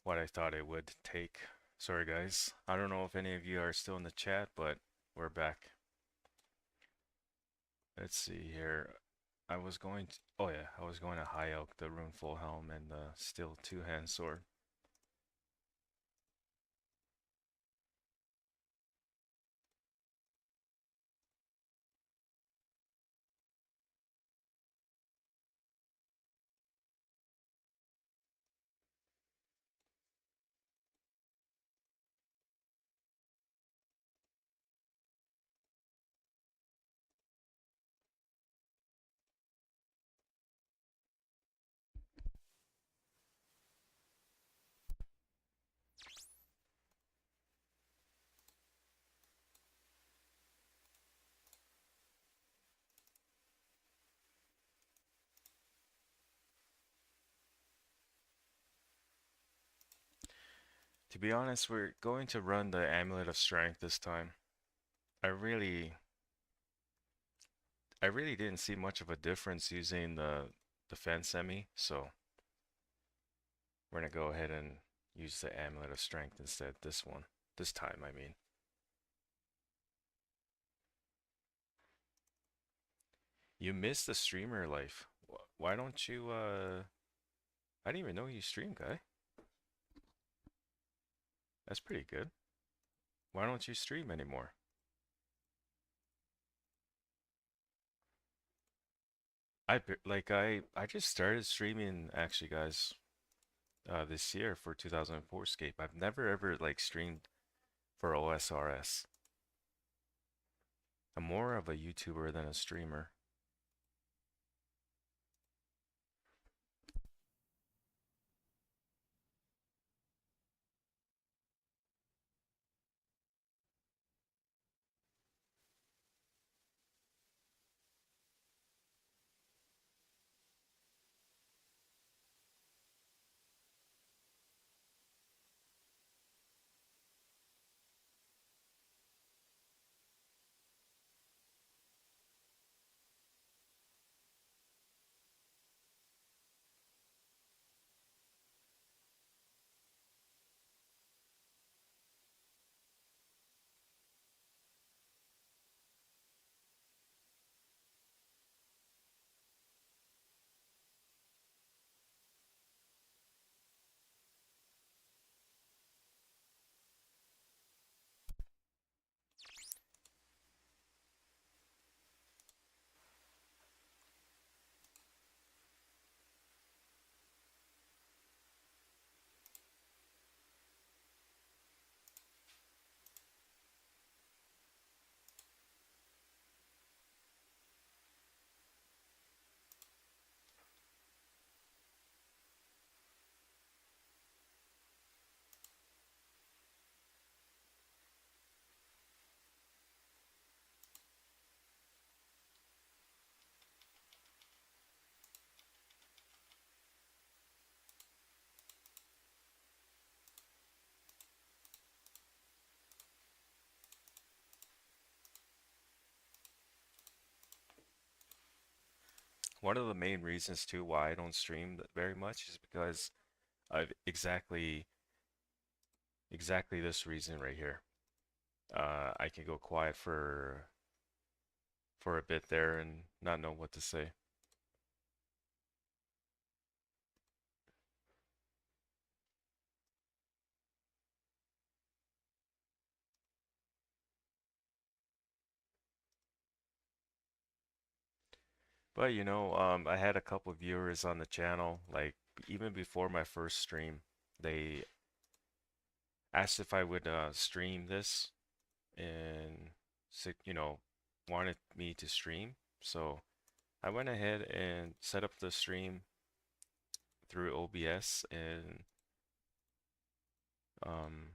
what I thought it would take. Sorry, guys. I don't know if any of you are still in the chat, but we're back. Let's see here. Oh yeah, I was going to High Elk, the Runeful Helm, and the Steel Two-Hand Sword. To be honest, we're going to run the Amulet of Strength this time. I really, I really didn't see much of a difference using the defense semi, so we're gonna go ahead and use the Amulet of Strength instead. This time, I mean. You missed the streamer life. Why don't you? I didn't even know you stream, guy. That's pretty good. Why don't you stream anymore? I just started streaming actually, guys. This year for 2004Scape. I've never ever like streamed for OSRS. I'm more of a YouTuber than a streamer. One of the main reasons too why I don't stream very much is because of exactly this reason right here. I can go quiet for a bit there and not know what to say. But I had a couple of viewers on the channel, like even before my first stream, they asked if I would stream this and wanted me to stream. So I went ahead and set up the stream through OBS, and um,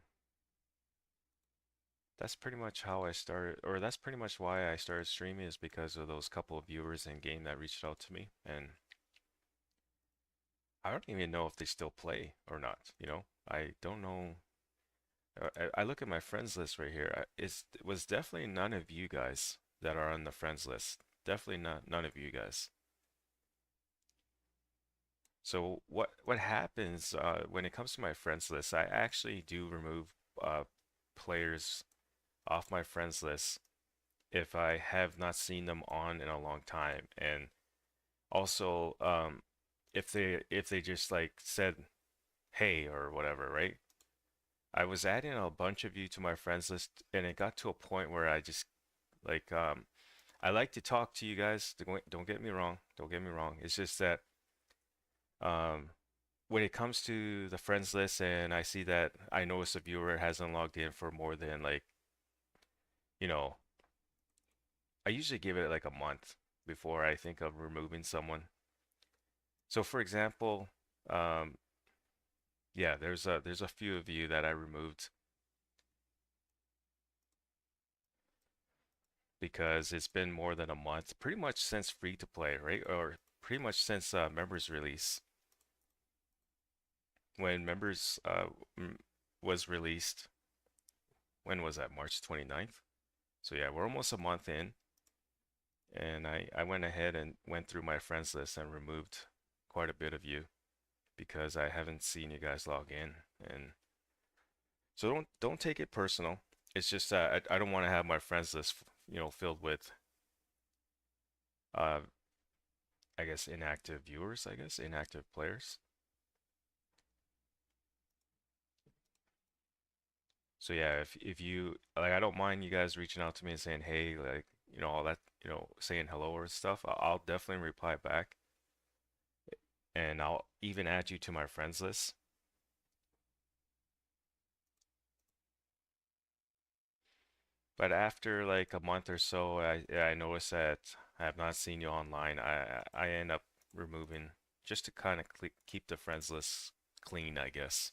that's pretty much how I started, or that's pretty much why I started streaming, is because of those couple of viewers in game that reached out to me. And I don't even know if they still play or not, I don't know. I look at my friends list right here. It was definitely none of you guys that are on the friends list. Definitely not none of you guys. So what happens when it comes to my friends list? I actually do remove uh, players off my friends list if I have not seen them on in a long time, and also if they just like said hey or whatever, right? I was adding a bunch of you to my friends list, and it got to a point where I just like I like to talk to you guys. Don't get me wrong. Don't get me wrong. It's just that um, when it comes to the friends list, and I see that I notice a viewer hasn't logged in for more than like you know, I usually give it like a month before I think of removing someone. So for example, um, yeah, there's a few of you that I removed because it's been more than a month, pretty much since free to play, right? Or pretty much since members release. When members was released, when was that? March 29th. So yeah, we're almost a month in, and I went ahead and went through my friends list and removed quite a bit of you because I haven't seen you guys log in. And so don't take it personal. It's just that I don't want to have my friends list, filled with uh I guess inactive viewers, I guess inactive players. So yeah, if you like, I don't mind you guys reaching out to me and saying, hey, like, all that, saying hello or stuff. I'll definitely reply back, and I'll even add you to my friends list. But after like a month or so, I notice that I have not seen you online. I end up removing just to kind of keep the friends list clean, I guess.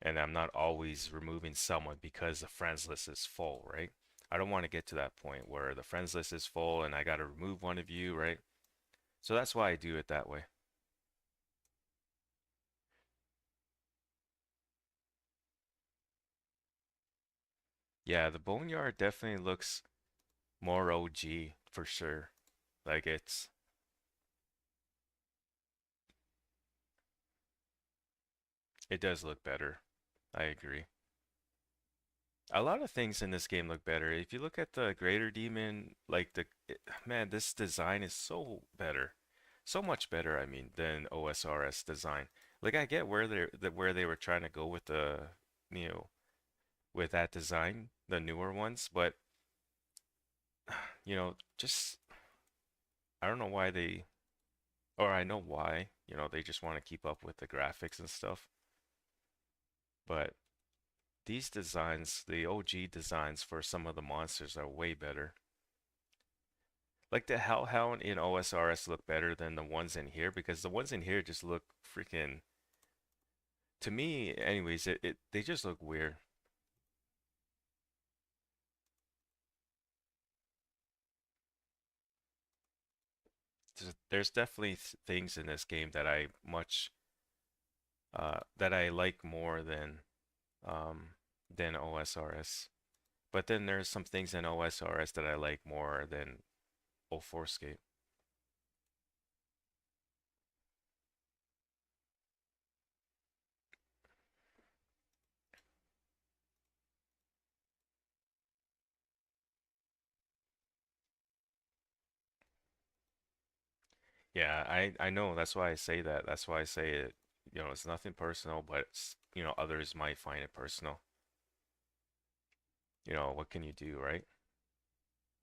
And I'm not always removing someone because the friends list is full, right? I don't want to get to that point where the friends list is full and I got to remove one of you, right? So that's why I do it that way. Yeah, the Boneyard definitely looks more OG for sure. Like it does look better. I agree. A lot of things in this game look better. If you look at the Greater Demon, like man, this design is so better. So much better, I mean, than OSRS design. Like I get where they were trying to go with you know, with that design, the newer ones, but just I don't know why or I know why, they just want to keep up with the graphics and stuff. But these designs, the OG designs for some of the monsters are way better. Like the Hellhound in OSRS look better than the ones in here because the ones in here just look freaking, to me anyways, they just look weird. There's definitely things in this game that that I like more than OSRS. But then there's some things in OSRS that I like more than 04Scape. Yeah, I know. That's why I say that. That's why I say it. It's nothing personal, but others might find it personal. What can you do, right?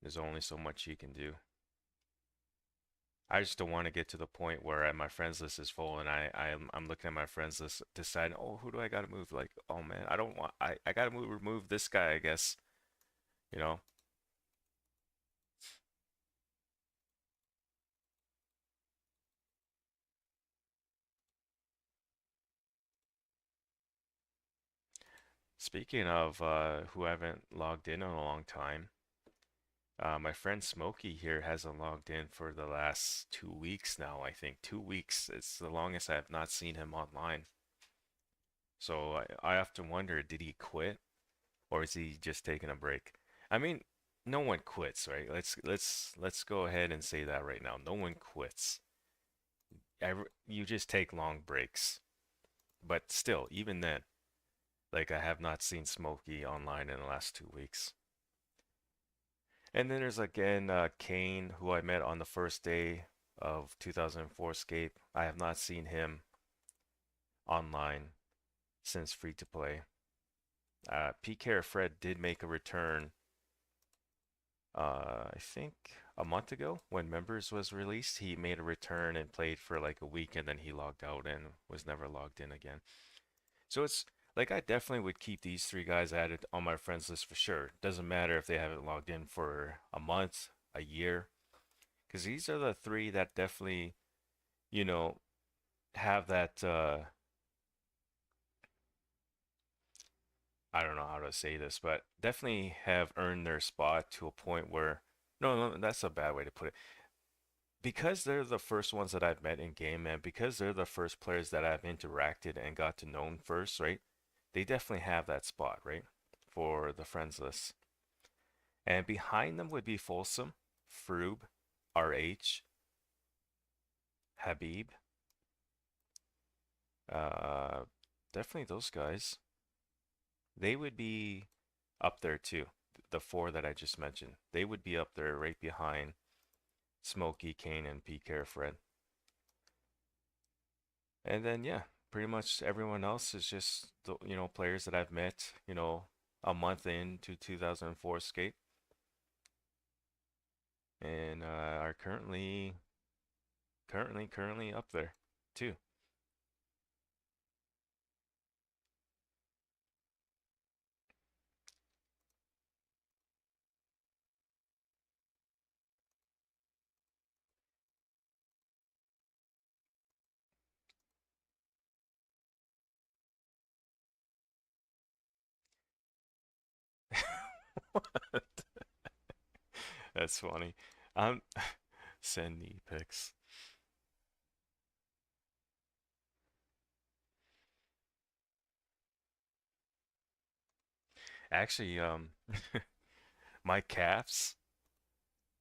There's only so much you can do. I just don't want to get to the point where my friends list is full and I'm looking at my friends list deciding, oh, who do I gotta move? Like, oh man, I don't want I gotta remove this guy, I guess. You know? Speaking of who haven't logged in a long time, my friend Smokey here hasn't logged in for the last 2 weeks now, I think. 2 weeks. It's the longest I have not seen him online. So I often wonder, did he quit or is he just taking a break? I mean, no one quits, right? Let's go ahead and say that right now. No one quits. You just take long breaks. But still, even then, like I have not seen Smokey online in the last 2 weeks. And then there's again Kane, who I met on the first day of 2004Scape. I have not seen him online since free to play. PK Fred did make a return, I think a month ago when Members was released. He made a return and played for like a week and then he logged out and was never logged in again. So it's like I definitely would keep these three guys added on my friends list for sure. Doesn't matter if they haven't logged in for a month, a year, because these are the three that definitely, you know, have that I don't know how to say this, but definitely have earned their spot to a point where no, that's a bad way to put it. Because they're the first ones that I've met in game, and because they're the first players that I've interacted and got to know first, right? They definitely have that spot, right? For the friends list. And behind them would be Folsom, Froob, RH, Habib. Uh, Definitely those guys. They would be up there too. The four that I just mentioned. They would be up there right behind Smokey, Kane, and PK Fred. And then yeah, pretty much everyone else is just the players that I've met, a month into 2004 skate and are currently up there too. That's funny. Um, Send me pics. Actually, my calves,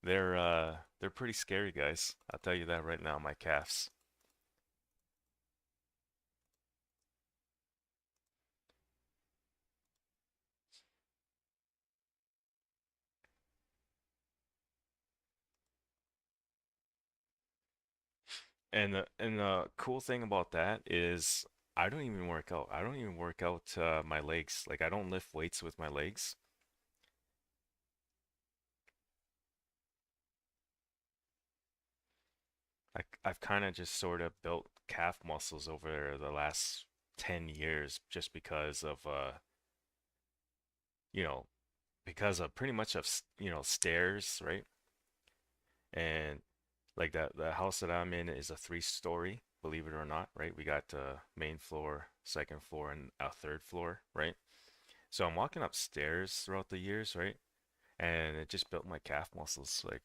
they're pretty scary, guys. I'll tell you that right now, my calves. And the cool thing about that is I don't even work out. I don't even work out my legs. Like I don't lift weights with my legs. I've kind of just sort of built calf muscles over the last 10 years just because of you know, because of pretty much of stairs, right? And like that the house that I'm in is a three-story, believe it or not, right? We got main floor, second floor, and a third floor, right? So I'm walking upstairs throughout the years, right? And it just built my calf muscles like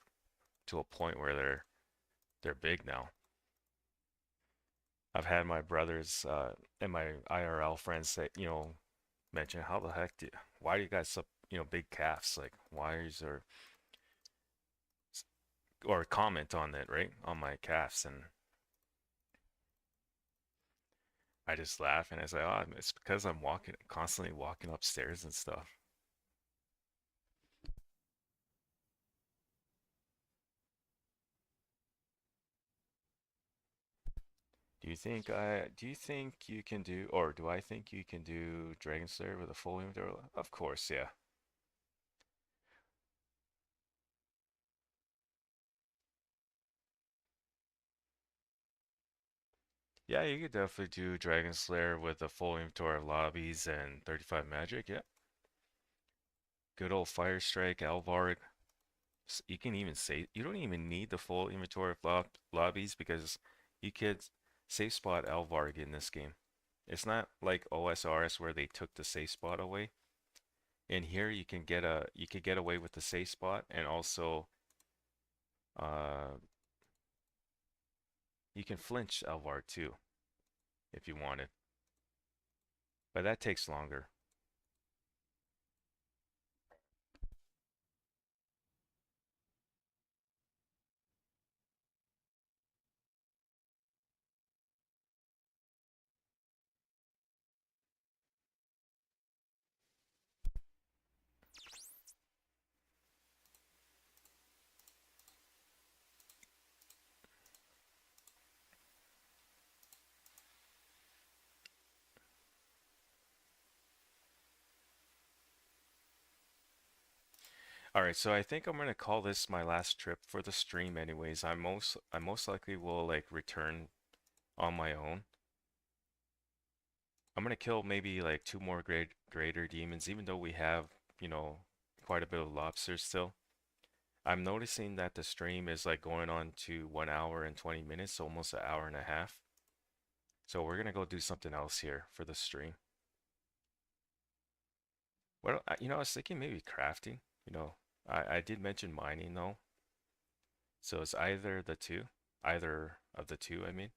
to a point where they're big now. I've had my brothers and my IRL friends say, mention how the heck why do you guys have, big calves? Like why is there or comment on it, right? On my calves and I just laugh and I say, "Oh, it's because I'm constantly walking upstairs and stuff." Do you think you can do, or do I think you can do Dragon Slayer with a full inventory? Of course, yeah. Yeah, you could definitely do Dragon Slayer with a full inventory of lobbies and 35 magic. Yeah. Good old Fire Strike, Alvarg. You can even say you don't even need the full inventory of lobbies because you could safe spot Alvarg in this game. It's not like OSRS where they took the safe spot away. In here, you could get away with the safe spot, and also uh, you can flinch Alvar too if you wanted, but that takes longer. All right, so I think I'm gonna call this my last trip for the stream anyways. I most likely will like return on my own. I'm gonna kill maybe like two more greater demons, even though we have, you know, quite a bit of lobsters still. I'm noticing that the stream is like going on to 1 hour and 20 minutes, almost an hour and a half. So we're gonna go do something else here for the stream. Well, I was thinking maybe crafting. You know, I did mention mining though, so it's either of the two, I mean.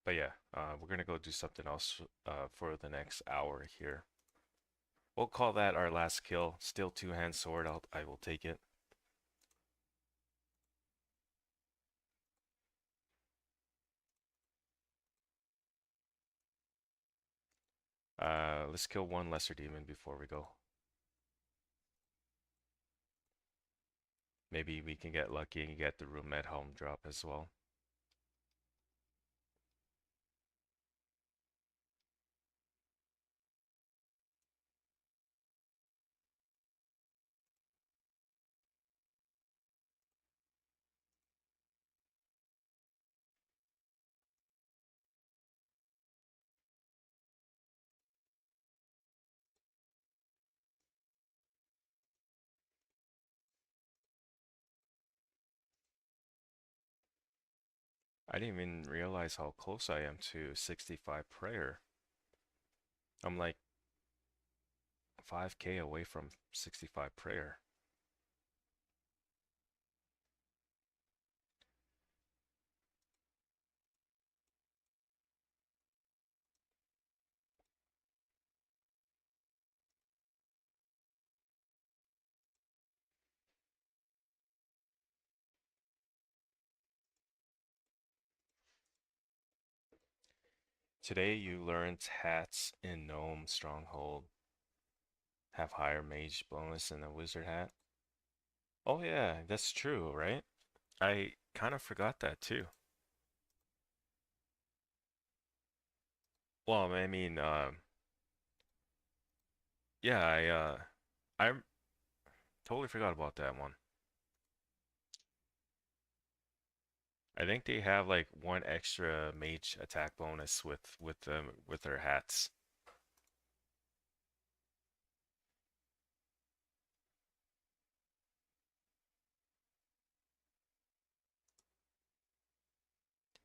But yeah, we're gonna go do something else for the next hour here. We'll call that our last kill. Still two-hand sword. I will take it. Let's kill one lesser demon before we go. Maybe we can get lucky and get the room at home drop as well. I didn't even realize how close I am to 65 prayer. I'm like 5k away from 65 prayer. Today you learned hats in Gnome Stronghold have higher mage bonus than a wizard hat. Oh yeah, that's true, right? I kind of forgot that too. Well, I mean, yeah, I totally forgot about that one. I think they have like one extra mage attack bonus with their hats.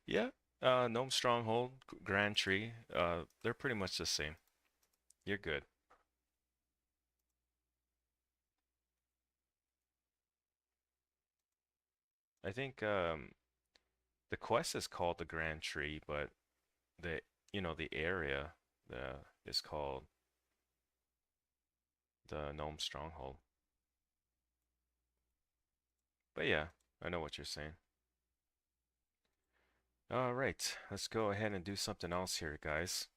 Yeah, Gnome Stronghold, Grand Tree, they're pretty much the same. You're good. I think the quest is called the Grand Tree, but the the area the is called the Gnome Stronghold. But yeah, I know what you're saying. All right, let's go ahead and do something else here, guys.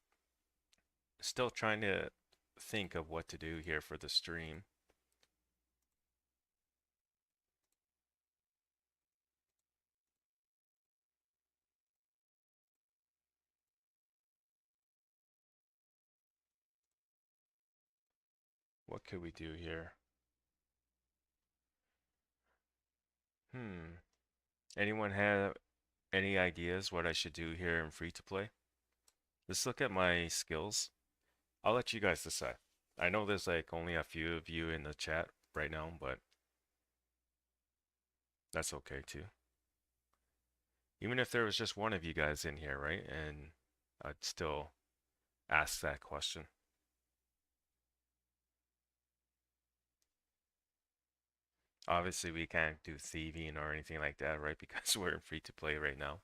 Still trying to think of what to do here for the stream. What could we do here? Hmm. Anyone have any ideas what I should do here in free to play? Let's look at my skills. I'll let you guys decide. I know there's like only a few of you in the chat right now, but that's okay too. Even if there was just one of you guys in here, right? And I'd still ask that question. Obviously, we can't do thieving or anything like that, right? Because we're in free to play right now.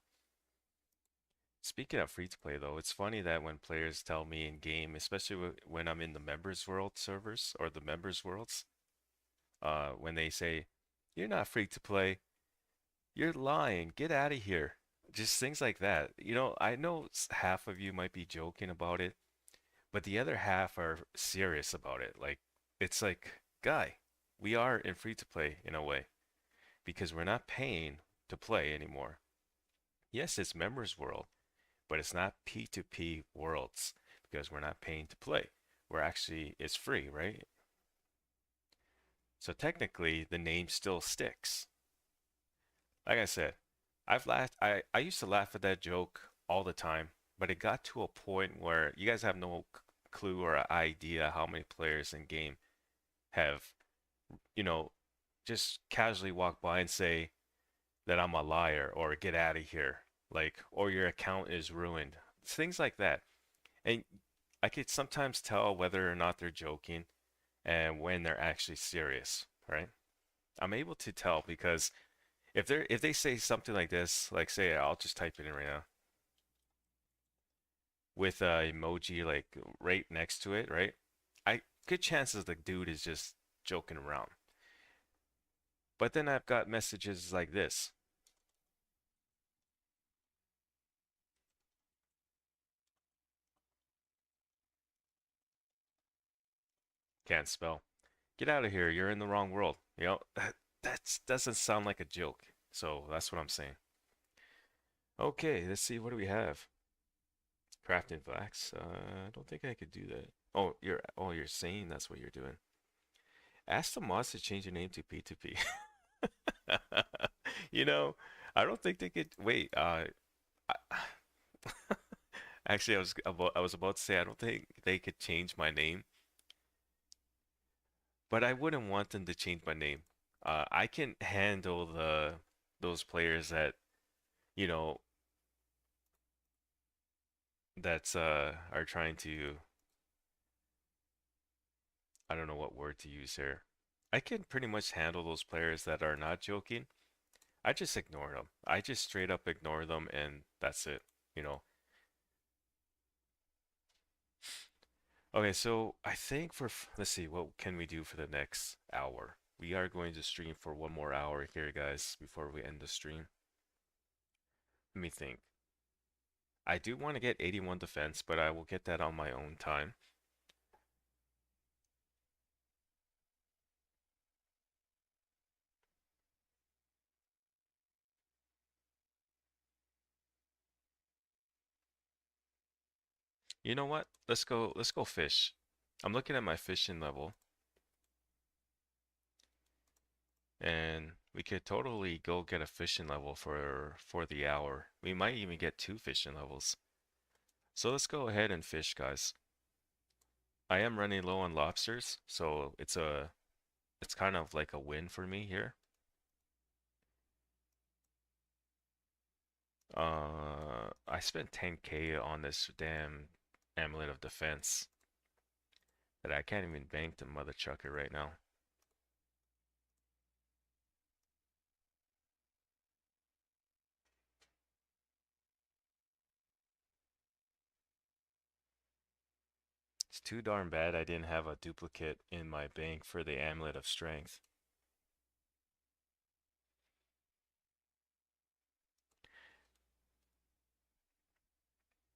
Speaking of free to play, though, it's funny that when players tell me in game, especially when I'm in the members world servers or the members worlds, when they say, "You're not free to play, you're lying, get out of here." Just things like that. I know half of you might be joking about it, but the other half are serious about it. Like, it's like, guy, we are in free to play in a way because we're not paying to play anymore. Yes, it's members world, but it's not P2P worlds because we're not paying to play. where actually it's free, right? So technically, the name still sticks. Like I said, I've laughed. I used to laugh at that joke all the time, but it got to a point where you guys have no clue or idea how many players in game have, you know, just casually walk by and say that I'm a liar or get out of here, like, or your account is ruined. Things like that. And I could sometimes tell whether or not they're joking and when they're actually serious, right? I'm able to tell because if they say something like this, like say I'll just type it in right now with a emoji like right next to it, right? I good chances the dude is just joking around. But then I've got messages like this. Can't spell. Get out of here. You're in the wrong world. That doesn't sound like a joke. So that's what I'm saying. Okay, let's see. What do we have? Crafting flax. I don't think I could do that. Oh, you're saying that's what you're doing. Ask the mods to change your name to P2P. You know, I don't think they could. Wait. I, actually, I was about to say I don't think they could change my name, but I wouldn't want them to change my name. I can handle those players that you know that's are trying to, I don't know what word to use here. I can pretty much handle those players that are not joking. I just ignore them. I just straight up ignore them and that's it, you know. Okay, so I think let's see, what can we do for the next hour? We are going to stream for one more hour here, guys, before we end the stream. Let me think. I do want to get 81 defense, but I will get that on my own time. You know what? Let's go fish. I'm looking at my fishing level and we could totally go get a fishing level for the hour. We might even get two fishing levels. So let's go ahead and fish, guys. I am running low on lobsters, so it's kind of like a win for me here. I spent 10K on this damn amulet of defense that I can't even bank the mother chucker right now. It's too darn bad I didn't have a duplicate in my bank for the amulet of strength.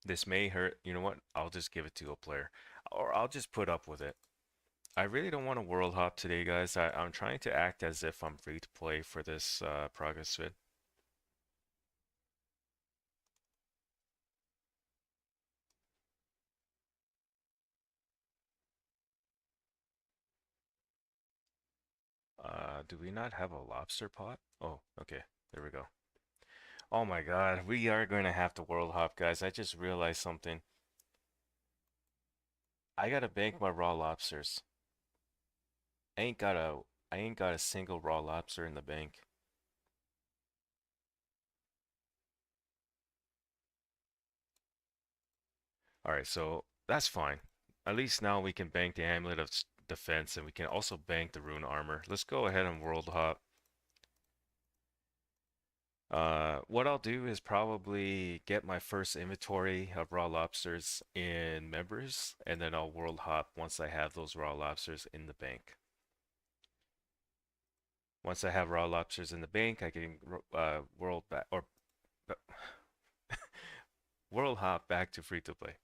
This may hurt. You know what? I'll just give it to a player. Or I'll just put up with it. I really don't want to world hop today, guys. I'm trying to act as if I'm free to play for this progress vid. Do we not have a lobster pot? Oh, okay. There we go. Oh my god, we are going to have to world hop, guys. I just realized something. I gotta bank my raw lobsters. I ain't got a I ain't got a single raw lobster in the bank. Alright, so that's fine. At least now we can bank the amulet of defense and we can also bank the rune armor. Let's go ahead and world hop. What I'll do is probably get my first inventory of raw lobsters in members, and then I'll world hop once I have those raw lobsters in the bank. Once I have raw lobsters in the bank, I can world back or world hop back to free to play.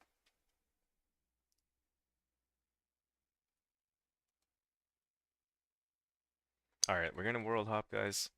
All right, we're gonna world hop, guys.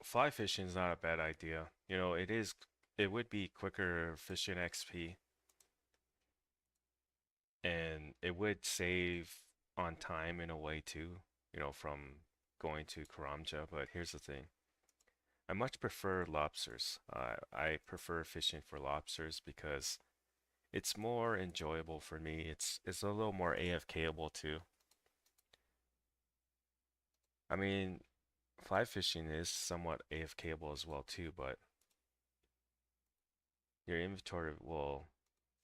Fly fishing is not a bad idea. It would be quicker fishing XP, and it would save on time in a way too, from going to Karamja. But here's the thing. I much prefer lobsters. I prefer fishing for lobsters because it's more enjoyable for me. It's a little more AFKable too. I mean, fly fishing is somewhat AFKable as well too, but your inventory will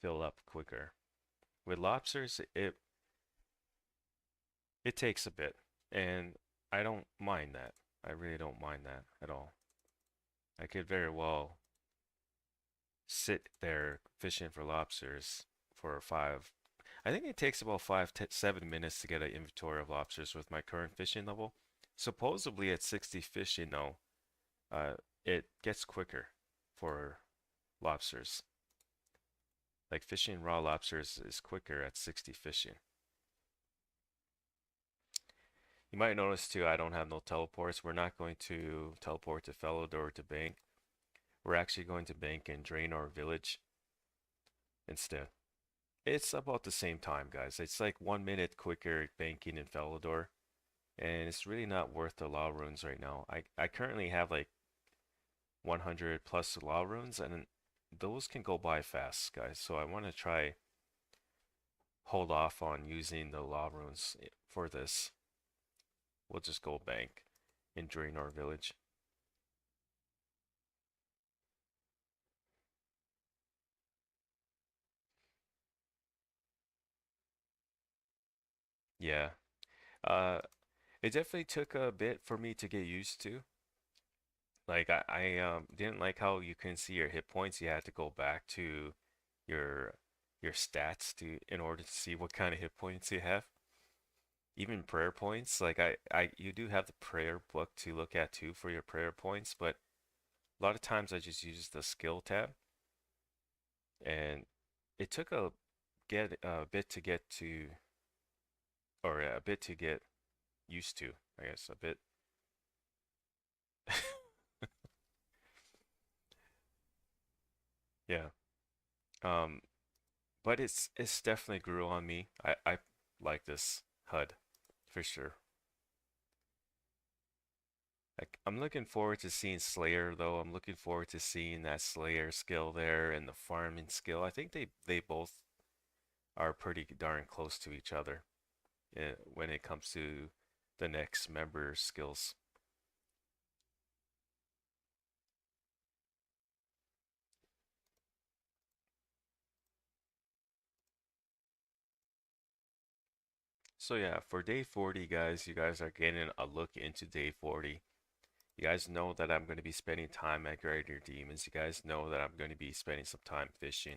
fill up quicker. With lobsters, it takes a bit, and I don't mind that. I really don't mind that at all. I could very well sit there fishing for lobsters for five. I think it takes about 7 minutes to get an inventory of lobsters with my current fishing level. Supposedly at 60 fishing, though, it gets quicker for lobsters. Like fishing raw lobsters is quicker at 60 fishing. You might notice too, I don't have no teleports. We're not going to teleport to Felidor to bank. We're actually going to bank in Draenor Village instead. It's about the same time, guys. It's like 1 minute quicker banking in Felidor, and it's really not worth the law runes right now. I currently have like 100 plus law runes, and those can go by fast, guys. So I want to try hold off on using the law runes for this. We'll just go bank in Draenor Village. Yeah. Uh, it definitely took a bit for me to get used to. Like I didn't like how you couldn't see your hit points. You had to go back to your your stats to in order to see what kind of hit points you have. Even prayer points, like you do have the prayer book to look at too for your prayer points, but a lot of times I just use the skill tab, and it took a bit to get to, or a bit to get used to, I guess, a bit. Yeah. Um, but it's definitely grew on me. I like this HUD for sure. Like I'm looking forward to seeing Slayer though. I'm looking forward to seeing that Slayer skill there and the farming skill. I think they both are pretty darn close to each other when it comes to the next member skills. So yeah, for day 40, guys, you guys are getting a look into day 40. You guys know that I'm going to be spending time at Greater Demons. You guys know that I'm going to be spending some time fishing.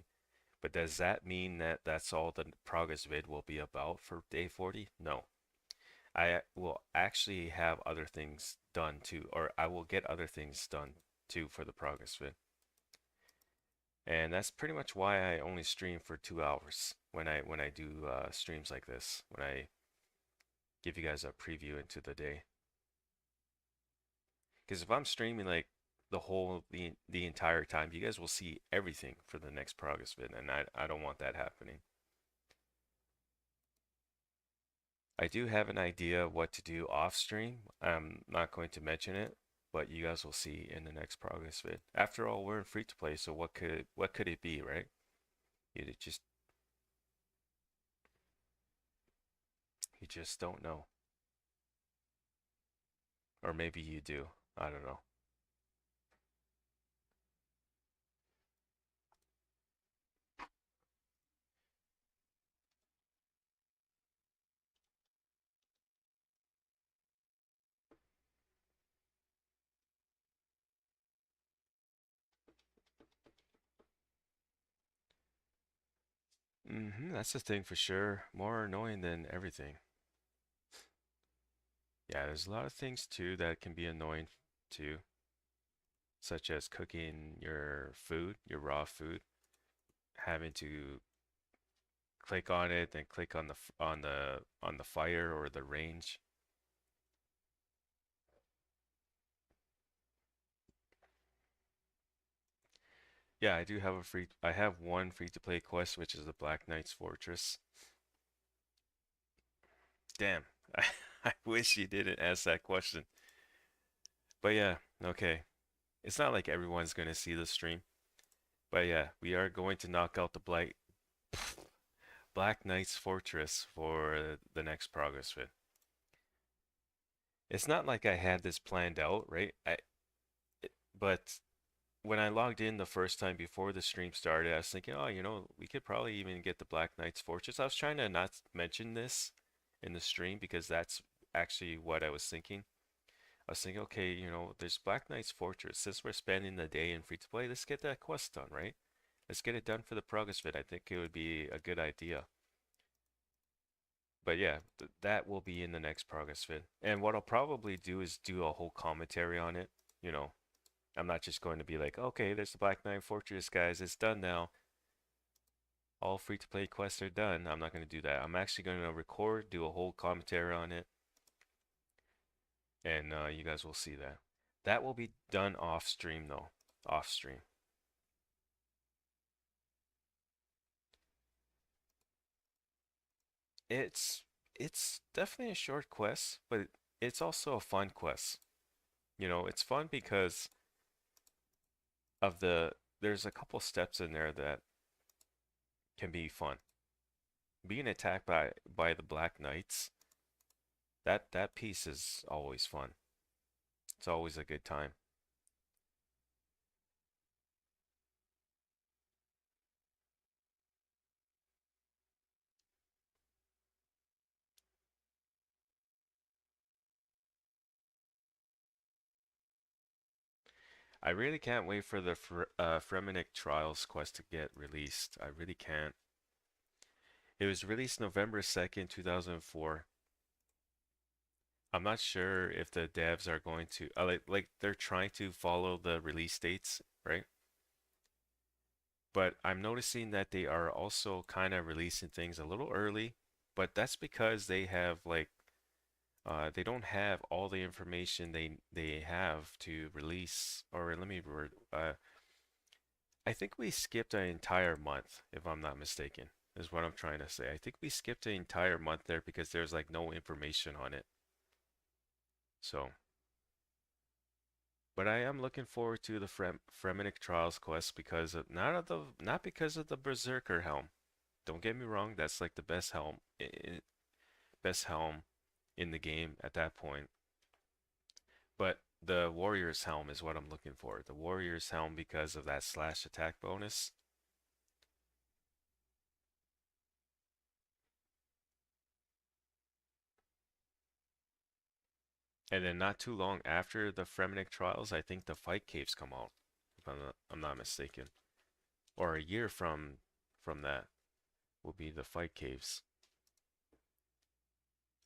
But does that mean that that's all the progress vid will be about for day 40? No. I will actually have other things done too, or I will get other things done too for the progress vid. And that's pretty much why I only stream for 2 hours when I do streams like this, when I give you guys a preview into the day. Because if I'm streaming like the entire time, you guys will see everything for the next progress vid, and I don't want that happening. I do have an idea of what to do off stream. I'm not going to mention it, but you guys will see in the next progress vid. After all, we're in free to play, so what could it be, right? You you just don't know, or maybe you do. I don't know. That's the thing for sure. More annoying than everything. Yeah, there's a lot of things too that can be annoying too, such as cooking your food, your raw food, having to click on it, then click on the fire or the range. Yeah, I do have a free. I have one free-to-play quest, which is the Black Knight's Fortress. Damn, I wish you didn't ask that question. But yeah, okay. It's not like everyone's gonna see the stream. But yeah, we are going to knock out the Black Knight's Fortress for the next progress fit. It's not like I had this planned out, right? But when I logged in the first time before the stream started, I was thinking, oh, we could probably even get the Black Knight's Fortress. I was trying to not mention this in the stream because that's actually what I was thinking. I was thinking, okay, there's Black Knight's Fortress. Since we're spending the day in free to play, let's get that quest done, right? Let's get it done for the progress vid. I think it would be a good idea. But yeah, that will be in the next progress vid. And what I'll probably do is do a whole commentary on it. You know, I'm not just going to be like, okay, there's the Black Knight Fortress, guys. It's done now. All free to play quests are done. I'm not going to do that. I'm actually going to record, do a whole commentary on it, and you guys will see that. That will be done off stream though. Off stream. It's it's definitely a short quest, but it's also a fun quest. It's fun because of there's a couple steps in there that can be fun. Being attacked by the Black Knights, that piece is always fun. It's always a good time. I really can't wait for the Fremenic Trials quest to get released. I really can't. It was released November 2nd, 2004. I'm not sure if the devs are going to like they're trying to follow the release dates, right? But I'm noticing that they are also kind of releasing things a little early, but that's because they have they don't have all the information they have to release. Or let me revert. I think we skipped an entire month, if I'm not mistaken, is what I'm trying to say. I think we skipped an entire month there because there's like no information on it. So, but I am looking forward to the Fremenic Trials quest because of not because of the Berserker helm. Don't get me wrong, that's like the best helm in the game at that point. But the Warrior's helm is what I'm looking for. The Warrior's helm because of that slash attack bonus. And then not too long after the Fremenic Trials, I think the Fight Caves come out, if I'm not mistaken. Or a year from that will be the Fight Caves.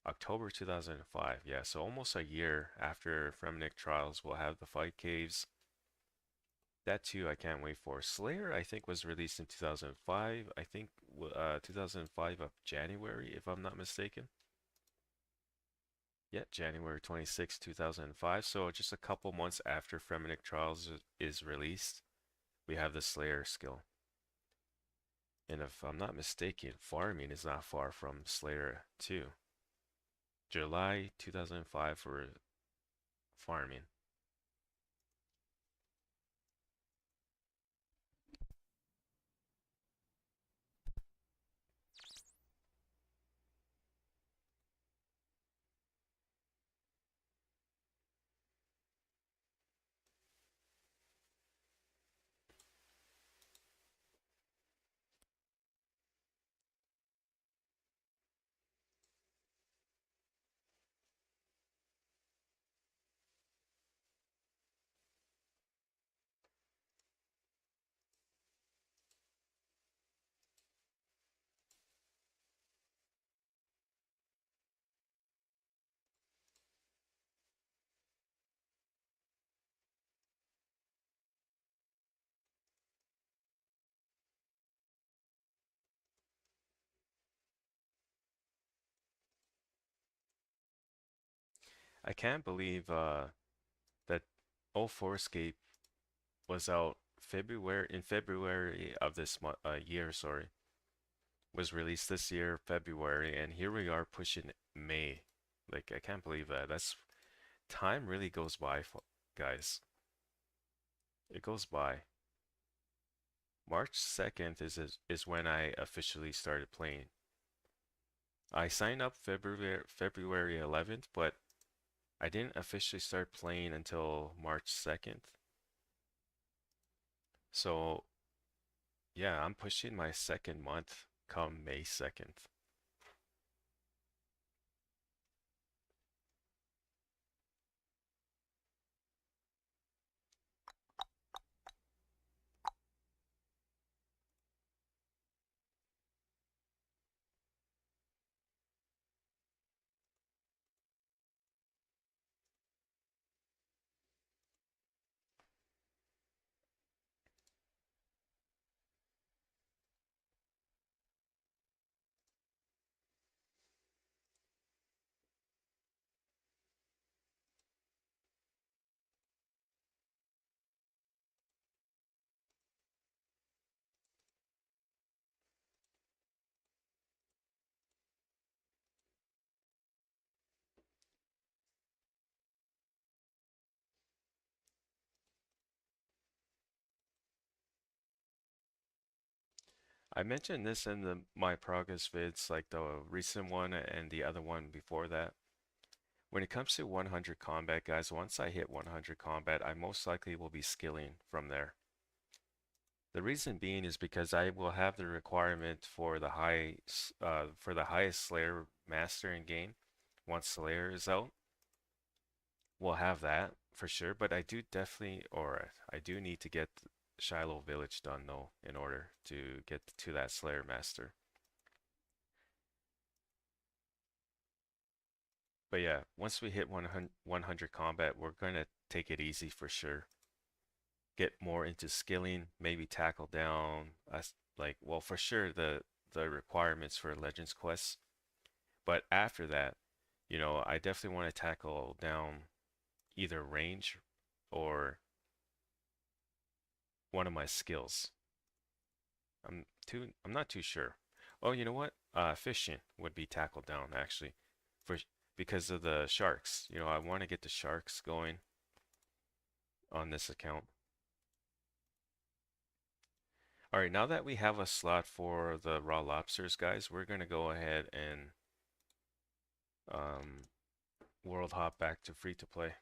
October 2005. Yeah, so almost a year after Fremenic Trials, we'll have the Fight Caves. That too, I can't wait for. Slayer, I think, was released in 2005. I think 2005 of January, if I'm not mistaken. Yeah, January 26, 2005. So just a couple months after Fremenic Trials is released, we have the Slayer skill. And if I'm not mistaken, farming is not far from Slayer too. July 2005 for farming. I can't believe that 2004Scape was out February of this month, year, sorry, was released this year, February, and here we are pushing May. Like I can't believe that. That's time really goes by, guys. It goes by. March 2nd is when I officially started playing. I signed up February 11th, but I didn't officially start playing until March 2nd. So, yeah, I'm pushing my second month come May 2nd. I mentioned this in my progress vids, like the recent one and the other one before that. When it comes to 100 combat, guys, once I hit 100 combat, I most likely will be skilling from there. The reason being is because I will have the requirement for for the highest Slayer master in game. Once Slayer is out, we'll have that for sure. But I do need to get Shiloh Village done though in order to get to that Slayer master. But yeah, once we hit 100 combat, we're gonna take it easy for sure. Get more into skilling, maybe tackle down us like well for sure the requirements for Legends quests. But after that, I definitely want to tackle down either range or one of my skills. I'm not too sure. Oh, you know what? Fishing would be tackled down actually, for because of the sharks. I want to get the sharks going on this account. All right, now that we have a slot for the raw lobsters, guys, we're gonna go ahead and um, world hop back to free to play.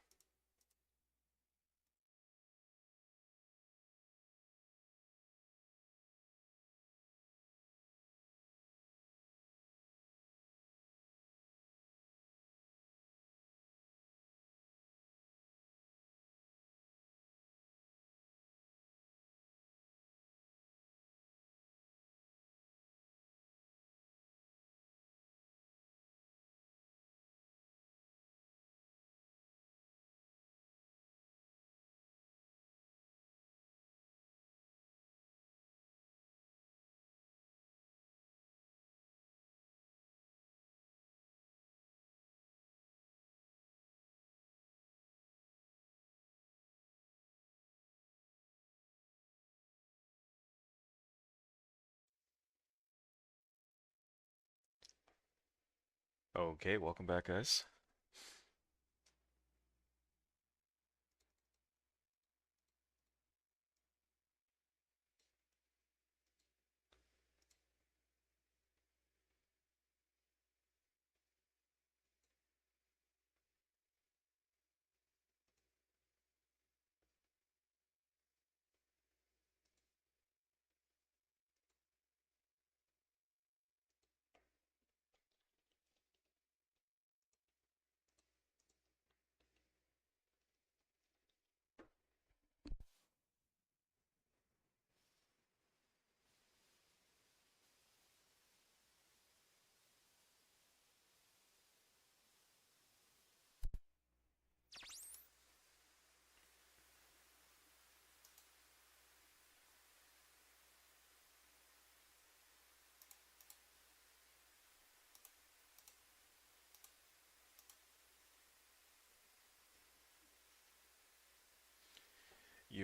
Okay, welcome back, guys.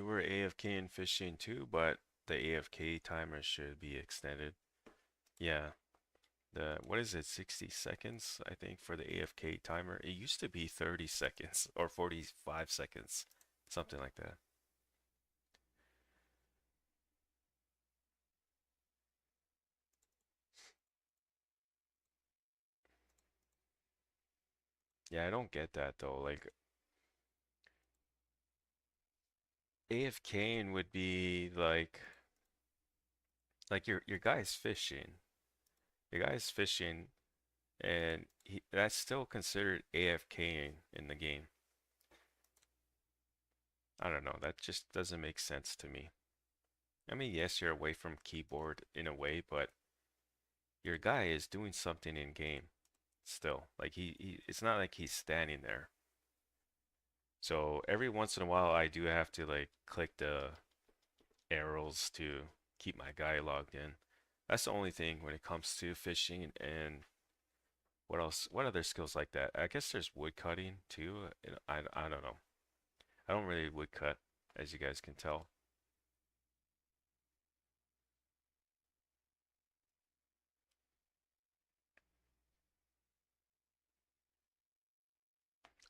were AFK and fishing too, but the AFK timer should be extended. Yeah, the what is it, 60 seconds, I think, for the AFK timer. It used to be 30 seconds or 45 seconds, something like that. Yeah, I don't get that though. Like AFKing would be like your guy's fishing. Your guy's fishing and that's still considered AFKing in the game. I don't know, that just doesn't make sense to me. I mean, yes, you're away from keyboard in a way, but your guy is doing something in game still. Like he it's not like he's standing there. So every once in a while I do have to like click the arrows to keep my guy logged in. That's the only thing when it comes to fishing. And what else? What other skills like that? I guess there's wood cutting too. I don't know. I don't really wood cut, as you guys can tell.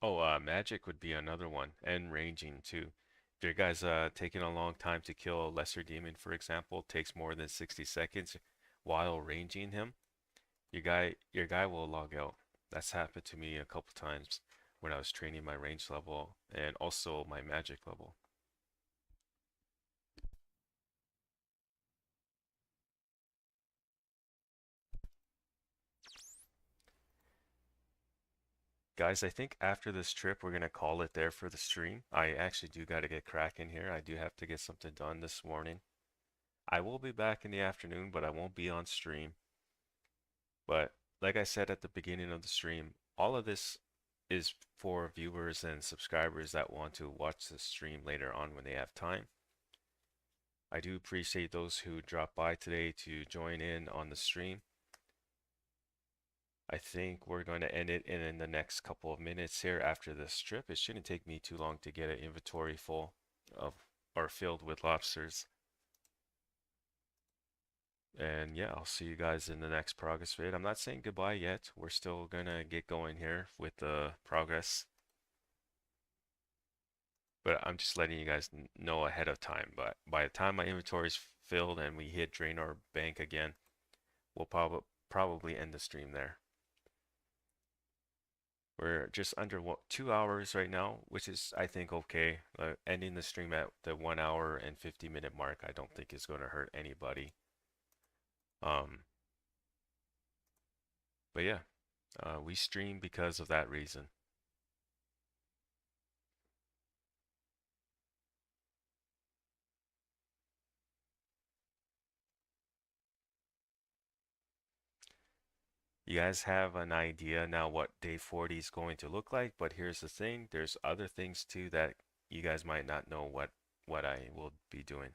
Oh, magic would be another one, and ranging too. If your guy's taking a long time to kill a lesser demon, for example, takes more than 60 seconds while ranging him, your guy will log out. That's happened to me a couple times when I was training my range level and also my magic level. Guys, I think after this trip, we're gonna call it there for the stream. I actually do gotta get cracking here. I do have to get something done this morning. I will be back in the afternoon, but I won't be on stream. But like I said at the beginning of the stream, all of this is for viewers and subscribers that want to watch the stream later on when they have time. I do appreciate those who dropped by today to join in on the stream. I think we're going to end it in the next couple of minutes here after this trip. It shouldn't take me too long to get an inventory full of or filled with lobsters. And yeah, I'll see you guys in the next progress vid. I'm not saying goodbye yet. We're still gonna get going here with the progress. But I'm just letting you guys know ahead of time. But by the time my inventory is filled and we hit drain our bank again, we'll probably end the stream there. We're just under 2 hours right now, which is, I think, okay. Ending the stream at the 1 hour and 50-minute mark, I don't think is going to hurt anybody. Um, but yeah, we stream because of that reason. You guys have an idea now what day 40 is going to look like, but here's the thing, there's other things too that you guys might not know what I will be doing.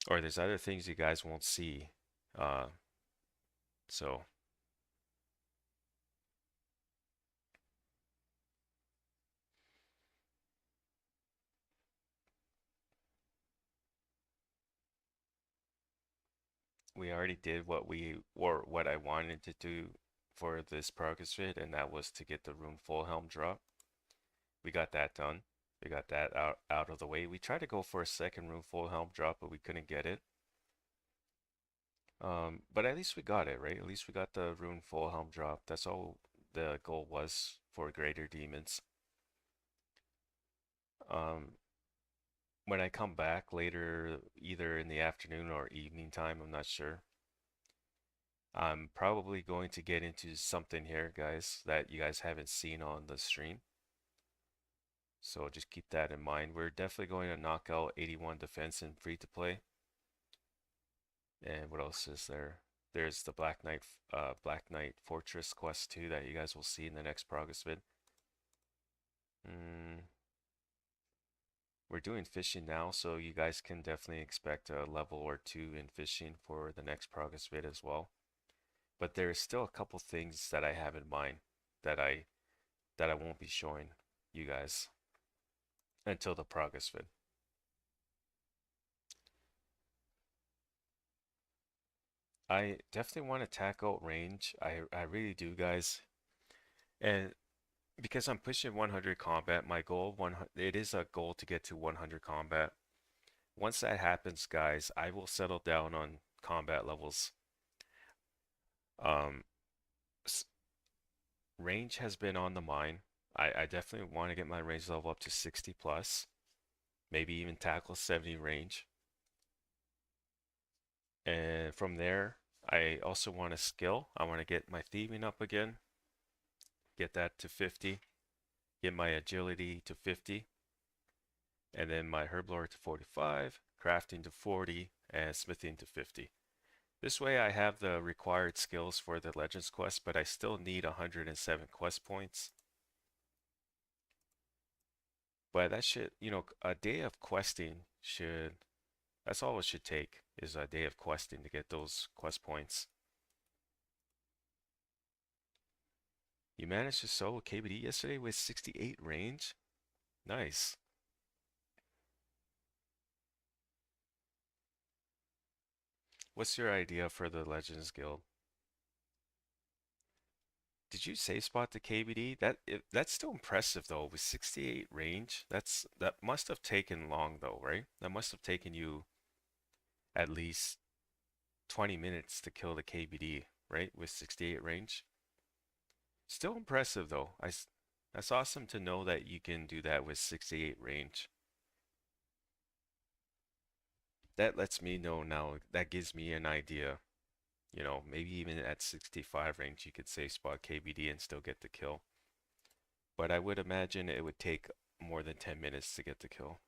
Or there's other things you guys won't see. Uh, so we already did what I wanted to do for this progress vid, and that was to get the rune full helm drop. We got that done. We got that out of the way. We tried to go for a second rune full helm drop, but we couldn't get it. But at least we got it, right? At least we got the rune full helm drop. That's all the goal was for greater demons. Um, when I come back later, either in the afternoon or evening time, I'm not sure. I'm probably going to get into something here, guys, that you guys haven't seen on the stream. So just keep that in mind. We're definitely going to knock out 81 defense in free to play. And what else is there? There's the Black Knight Fortress quest 2 that you guys will see in the next progress vid. Mm, we're doing fishing now, so you guys can definitely expect a level or two in fishing for the next progress vid as well. But there's still a couple things that I have in mind that I that I won't be showing you guys until the progress vid. I definitely want to tackle range. I really do, guys. And because I'm pushing 100 combat, my goal it is a goal to get to 100 combat. Once that happens, guys, I will settle down on combat levels. Um, Range has been on the mind. I definitely want to get my range level up to 60 plus, maybe even tackle 70 range. And from there, I also want to skill. I want to get my thieving up again, get that to 50, get my agility to 50, and then my herblore to 45, crafting to 40, and smithing to 50. This way I have the required skills for the Legends quest, but I still need 107 quest points. But that should, a day of questing that's all it should take, is a day of questing to get those quest points. You managed to solo KBD yesterday with 68 range? Nice. What's your idea for the Legends Guild? Did you save spot the KBD? That's still impressive though, with 68 range. That must have taken long though, right? That must have taken you at least 20 minutes to kill the KBD, right? With 68 range. Still impressive though. That's awesome to know that you can do that with 68 range. That lets me know now. That gives me an idea. Maybe even at 65 range, you could save spot KBD and still get the kill. But I would imagine it would take more than 10 minutes to get the kill.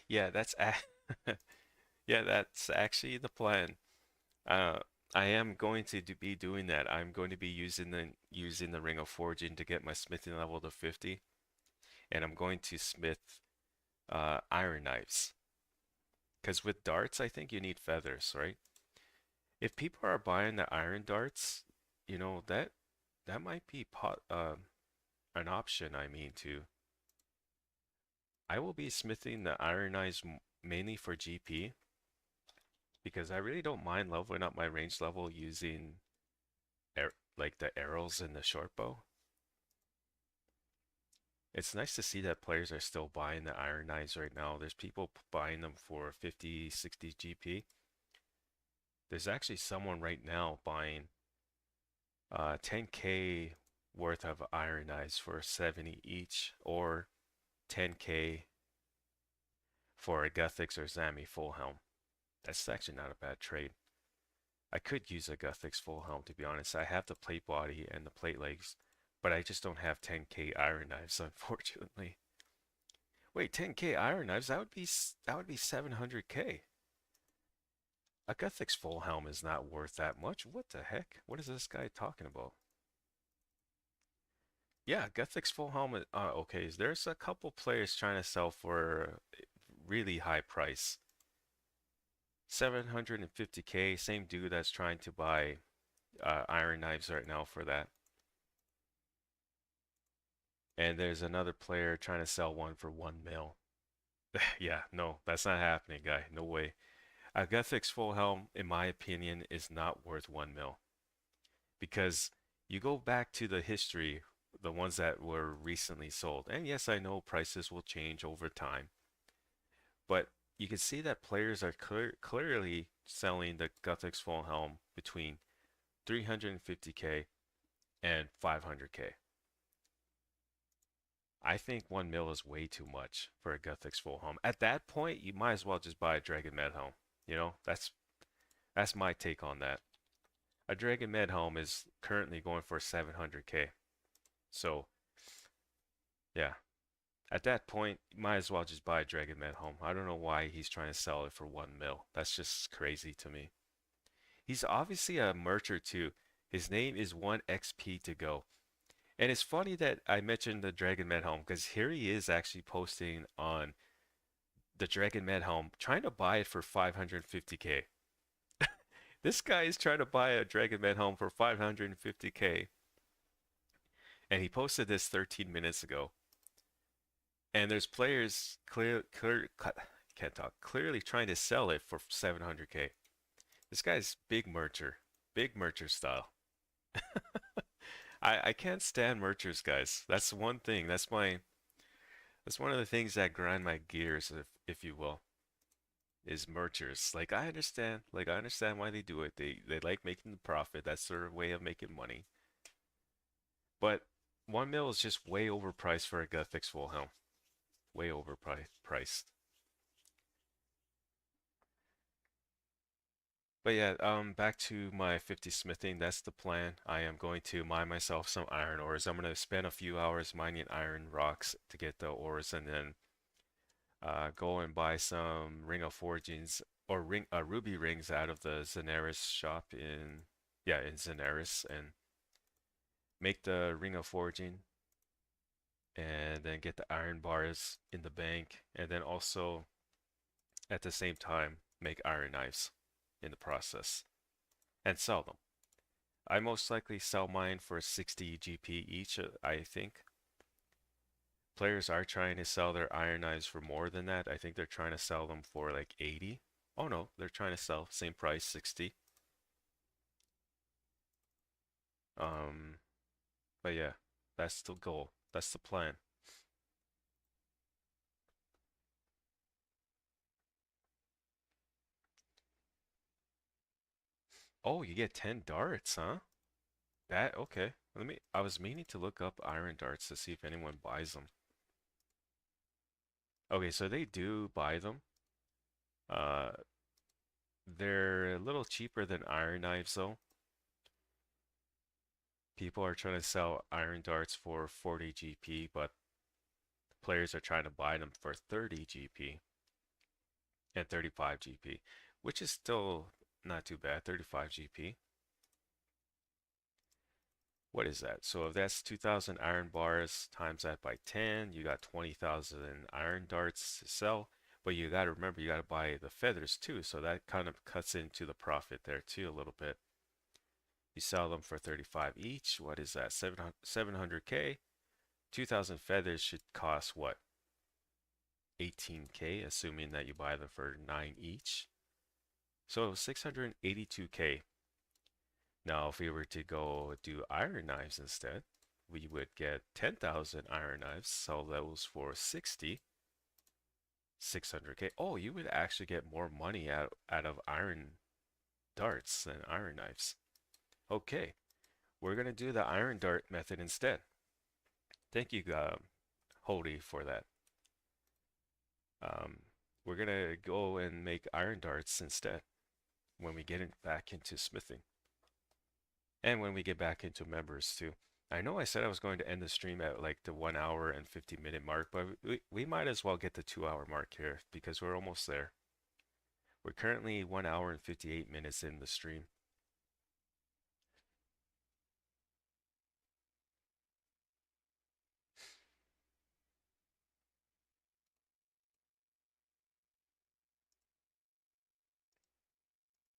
Yeah, yeah, that's actually the plan. Uh, I am going to be doing that. I'm going to be using the Ring of Forging to get my smithing level to 50, and I'm going to smith iron knives. Because with darts, I think you need feathers, right? If people are buying the iron darts, that might be an option. I mean, I will be smithing the iron knives mainly for GP because I really don't mind leveling up my range level using like the arrows and the short bow. It's nice to see that players are still buying the iron knives right now. There's people buying them for 50, 60 GP. There's actually someone right now buying 10k worth of iron knives for 70 each, or 10k for a Guthix or Zami full helm. That's actually not a bad trade. I could use a Guthix full helm, to be honest. I have the plate body and the plate legs, but I just don't have 10k iron knives, unfortunately. Wait, 10k iron knives? That would be 700k. A Guthix full helm is not worth that much. What the heck? What is this guy talking about? Yeah, Guthix full helmet. Okay, there's a couple players trying to sell for a really high price. 750k. Same dude that's trying to buy iron knives right now for that. And there's another player trying to sell one for 1 mil. Yeah, no, that's not happening, guy. No way. A Guthix full helm, in my opinion, is not worth 1 mil. Because you go back to the history, the ones that were recently sold. And yes, I know prices will change over time. But you can see that players are clearly selling the Guthix full helm between 350k and 500k. I think 1 mil is way too much for a Guthix full helm. At that point, you might as well just buy a Dragon Med helm. That's my take on that. A Dragon Med helm is currently going for 700k. So, yeah. At that point, you might as well just buy a Dragon Med helm. I don't know why he's trying to sell it for 1 mil. That's just crazy to me. He's obviously a mercher too. His name is 1XP to go. And it's funny that I mentioned the Dragon Med helm because here he is actually posting on the Dragon Med helm, trying to buy it for 550K. This guy is trying to buy a Dragon Med helm for 550K, and he posted this 13 minutes ago. And there's players can't talk, clearly trying to sell it for 700K. This guy's big mercher style. I can't stand merchers, guys. That's one thing. That's one of the things that grind my gears, if you will, is merchers. Like I understand why they do it. They like making the profit. That's their way of making money. But 1 mil is just way overpriced for a gut fix full helm. Way overpriced. But yeah, back to my 50 smithing. That's the plan. I am going to mine myself some iron ores. I'm going to spend a few hours mining iron rocks to get the ores, and then go and buy some ring of forgings or ruby rings out of the Zenaris shop in Zenaris, and make the ring of forging, and then get the iron bars in the bank, and then also at the same time make iron knives in the process and sell them. I most likely sell mine for 60 GP each, I think. Players are trying to sell their iron knives for more than that. I think they're trying to sell them for like 80. Oh no, they're trying to sell same price, 60. Um, but yeah, that's the goal. That's the plan. Oh, you get 10 darts, huh? That okay. I was meaning to look up iron darts to see if anyone buys them. Okay, so they do buy them. Uh, they're a little cheaper than iron knives though. People are trying to sell iron darts for 40 GP, but players are trying to buy them for 30 GP and 35 GP, which is still not too bad. 35 GP. What is that? So if that's 2,000 iron bars times that by 10, you got 20,000 iron darts to sell. But you got to remember, you got to buy the feathers too. So that kind of cuts into the profit there too a little bit. You sell them for 35 each. What is that? 700K. 2,000 feathers should cost what? 18K, assuming that you buy them for 9 each. So 682K. Now, if we were to go do iron knives instead, we would get 10,000 iron knives, sell those for 600K. Oh, you would actually get more money out of iron darts than iron knives. Okay, we're going to do the iron dart method instead. Thank you, Hody, for that. Um, we're going to go and make iron darts instead when we get back into smithing. And when we get back into members too. I know I said I was going to end the stream at like the 1 hour and 50-minute mark, but we might as well get the 2 hour mark here because we're almost there. We're currently 1 hour and 58 minutes in the stream.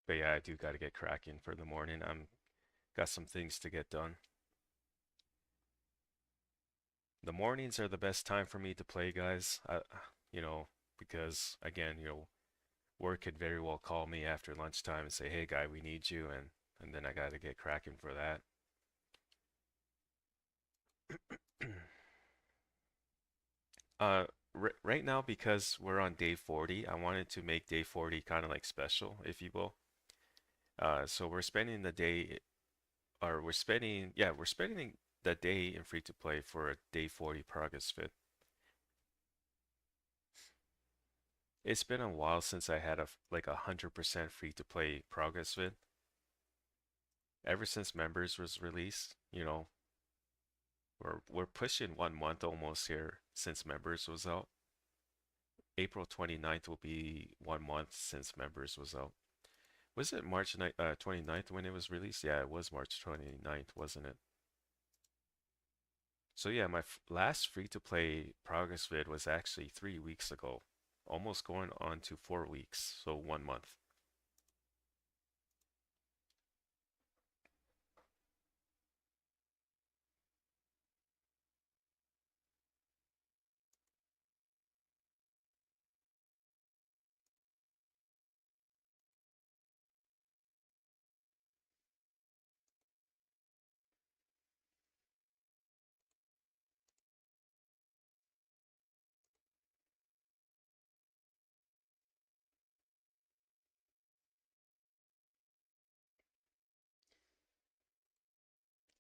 But yeah, I do got to get cracking for the morning. I'm got some things to get done. The mornings are the best time for me to play, guys. You know, because again, work could very well call me after lunchtime and say, "Hey, guy, we need you," and then I got to get cracking for that. Uh, right now, because we're on day 40, I wanted to make day 40 kind of like special, if you will. So we're spending the day, or we're spending the day in free to play for a day 40 progress fit. It's been a while since I had like 100% free to play progress fit. Ever since members was released, we're pushing 1 month almost here since members was out. April 29th will be 1 month since members was out. Was it March 29th when it was released? Yeah, it was March 29th, wasn't it? So yeah, my last free-to-play progress vid was actually 3 weeks ago, almost going on to 4 weeks, so 1 month.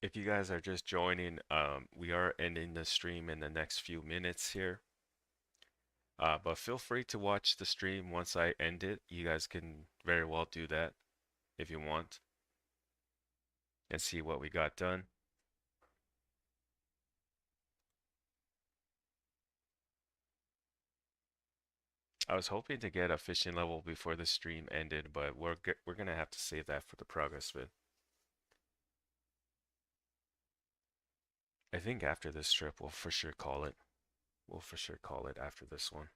If you guys are just joining, we are ending the stream in the next few minutes here. But feel free to watch the stream once I end it. You guys can very well do that if you want and see what we got done. I was hoping to get a fishing level before the stream ended, but we're gonna have to save that for the progress vid. I think after this trip, we'll for sure call it. We'll for sure call it after this one.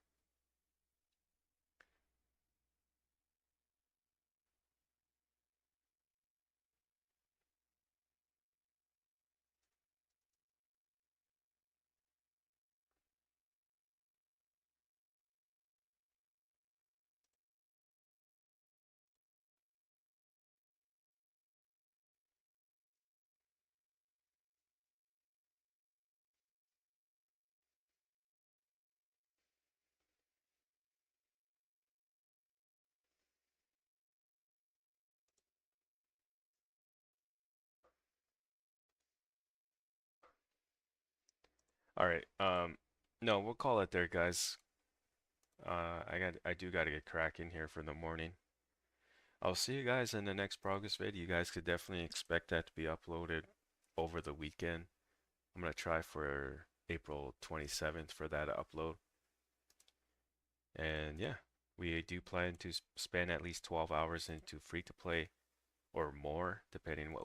All right. No, we'll call it there, guys. I do gotta get cracking here for the morning. I'll see you guys in the next progress vid. You guys could definitely expect that to be uploaded over the weekend. I'm gonna try for April 27th for that upload. And yeah, we do plan to spend at least 12 hours into free to play or more, depending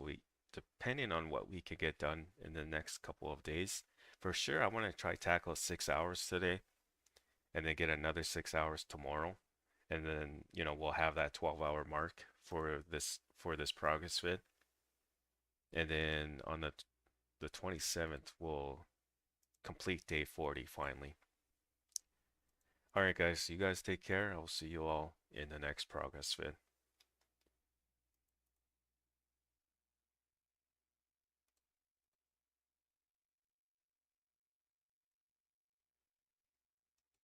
on what we could get done in the next couple of days. For sure, I want to try tackle 6 hours today and then get another 6 hours tomorrow. And then, we'll have that 12-hour mark for this progress vid. And then on the 27th, we'll complete day 40 finally. All right, guys, you guys take care. I'll see you all in the next progress vid.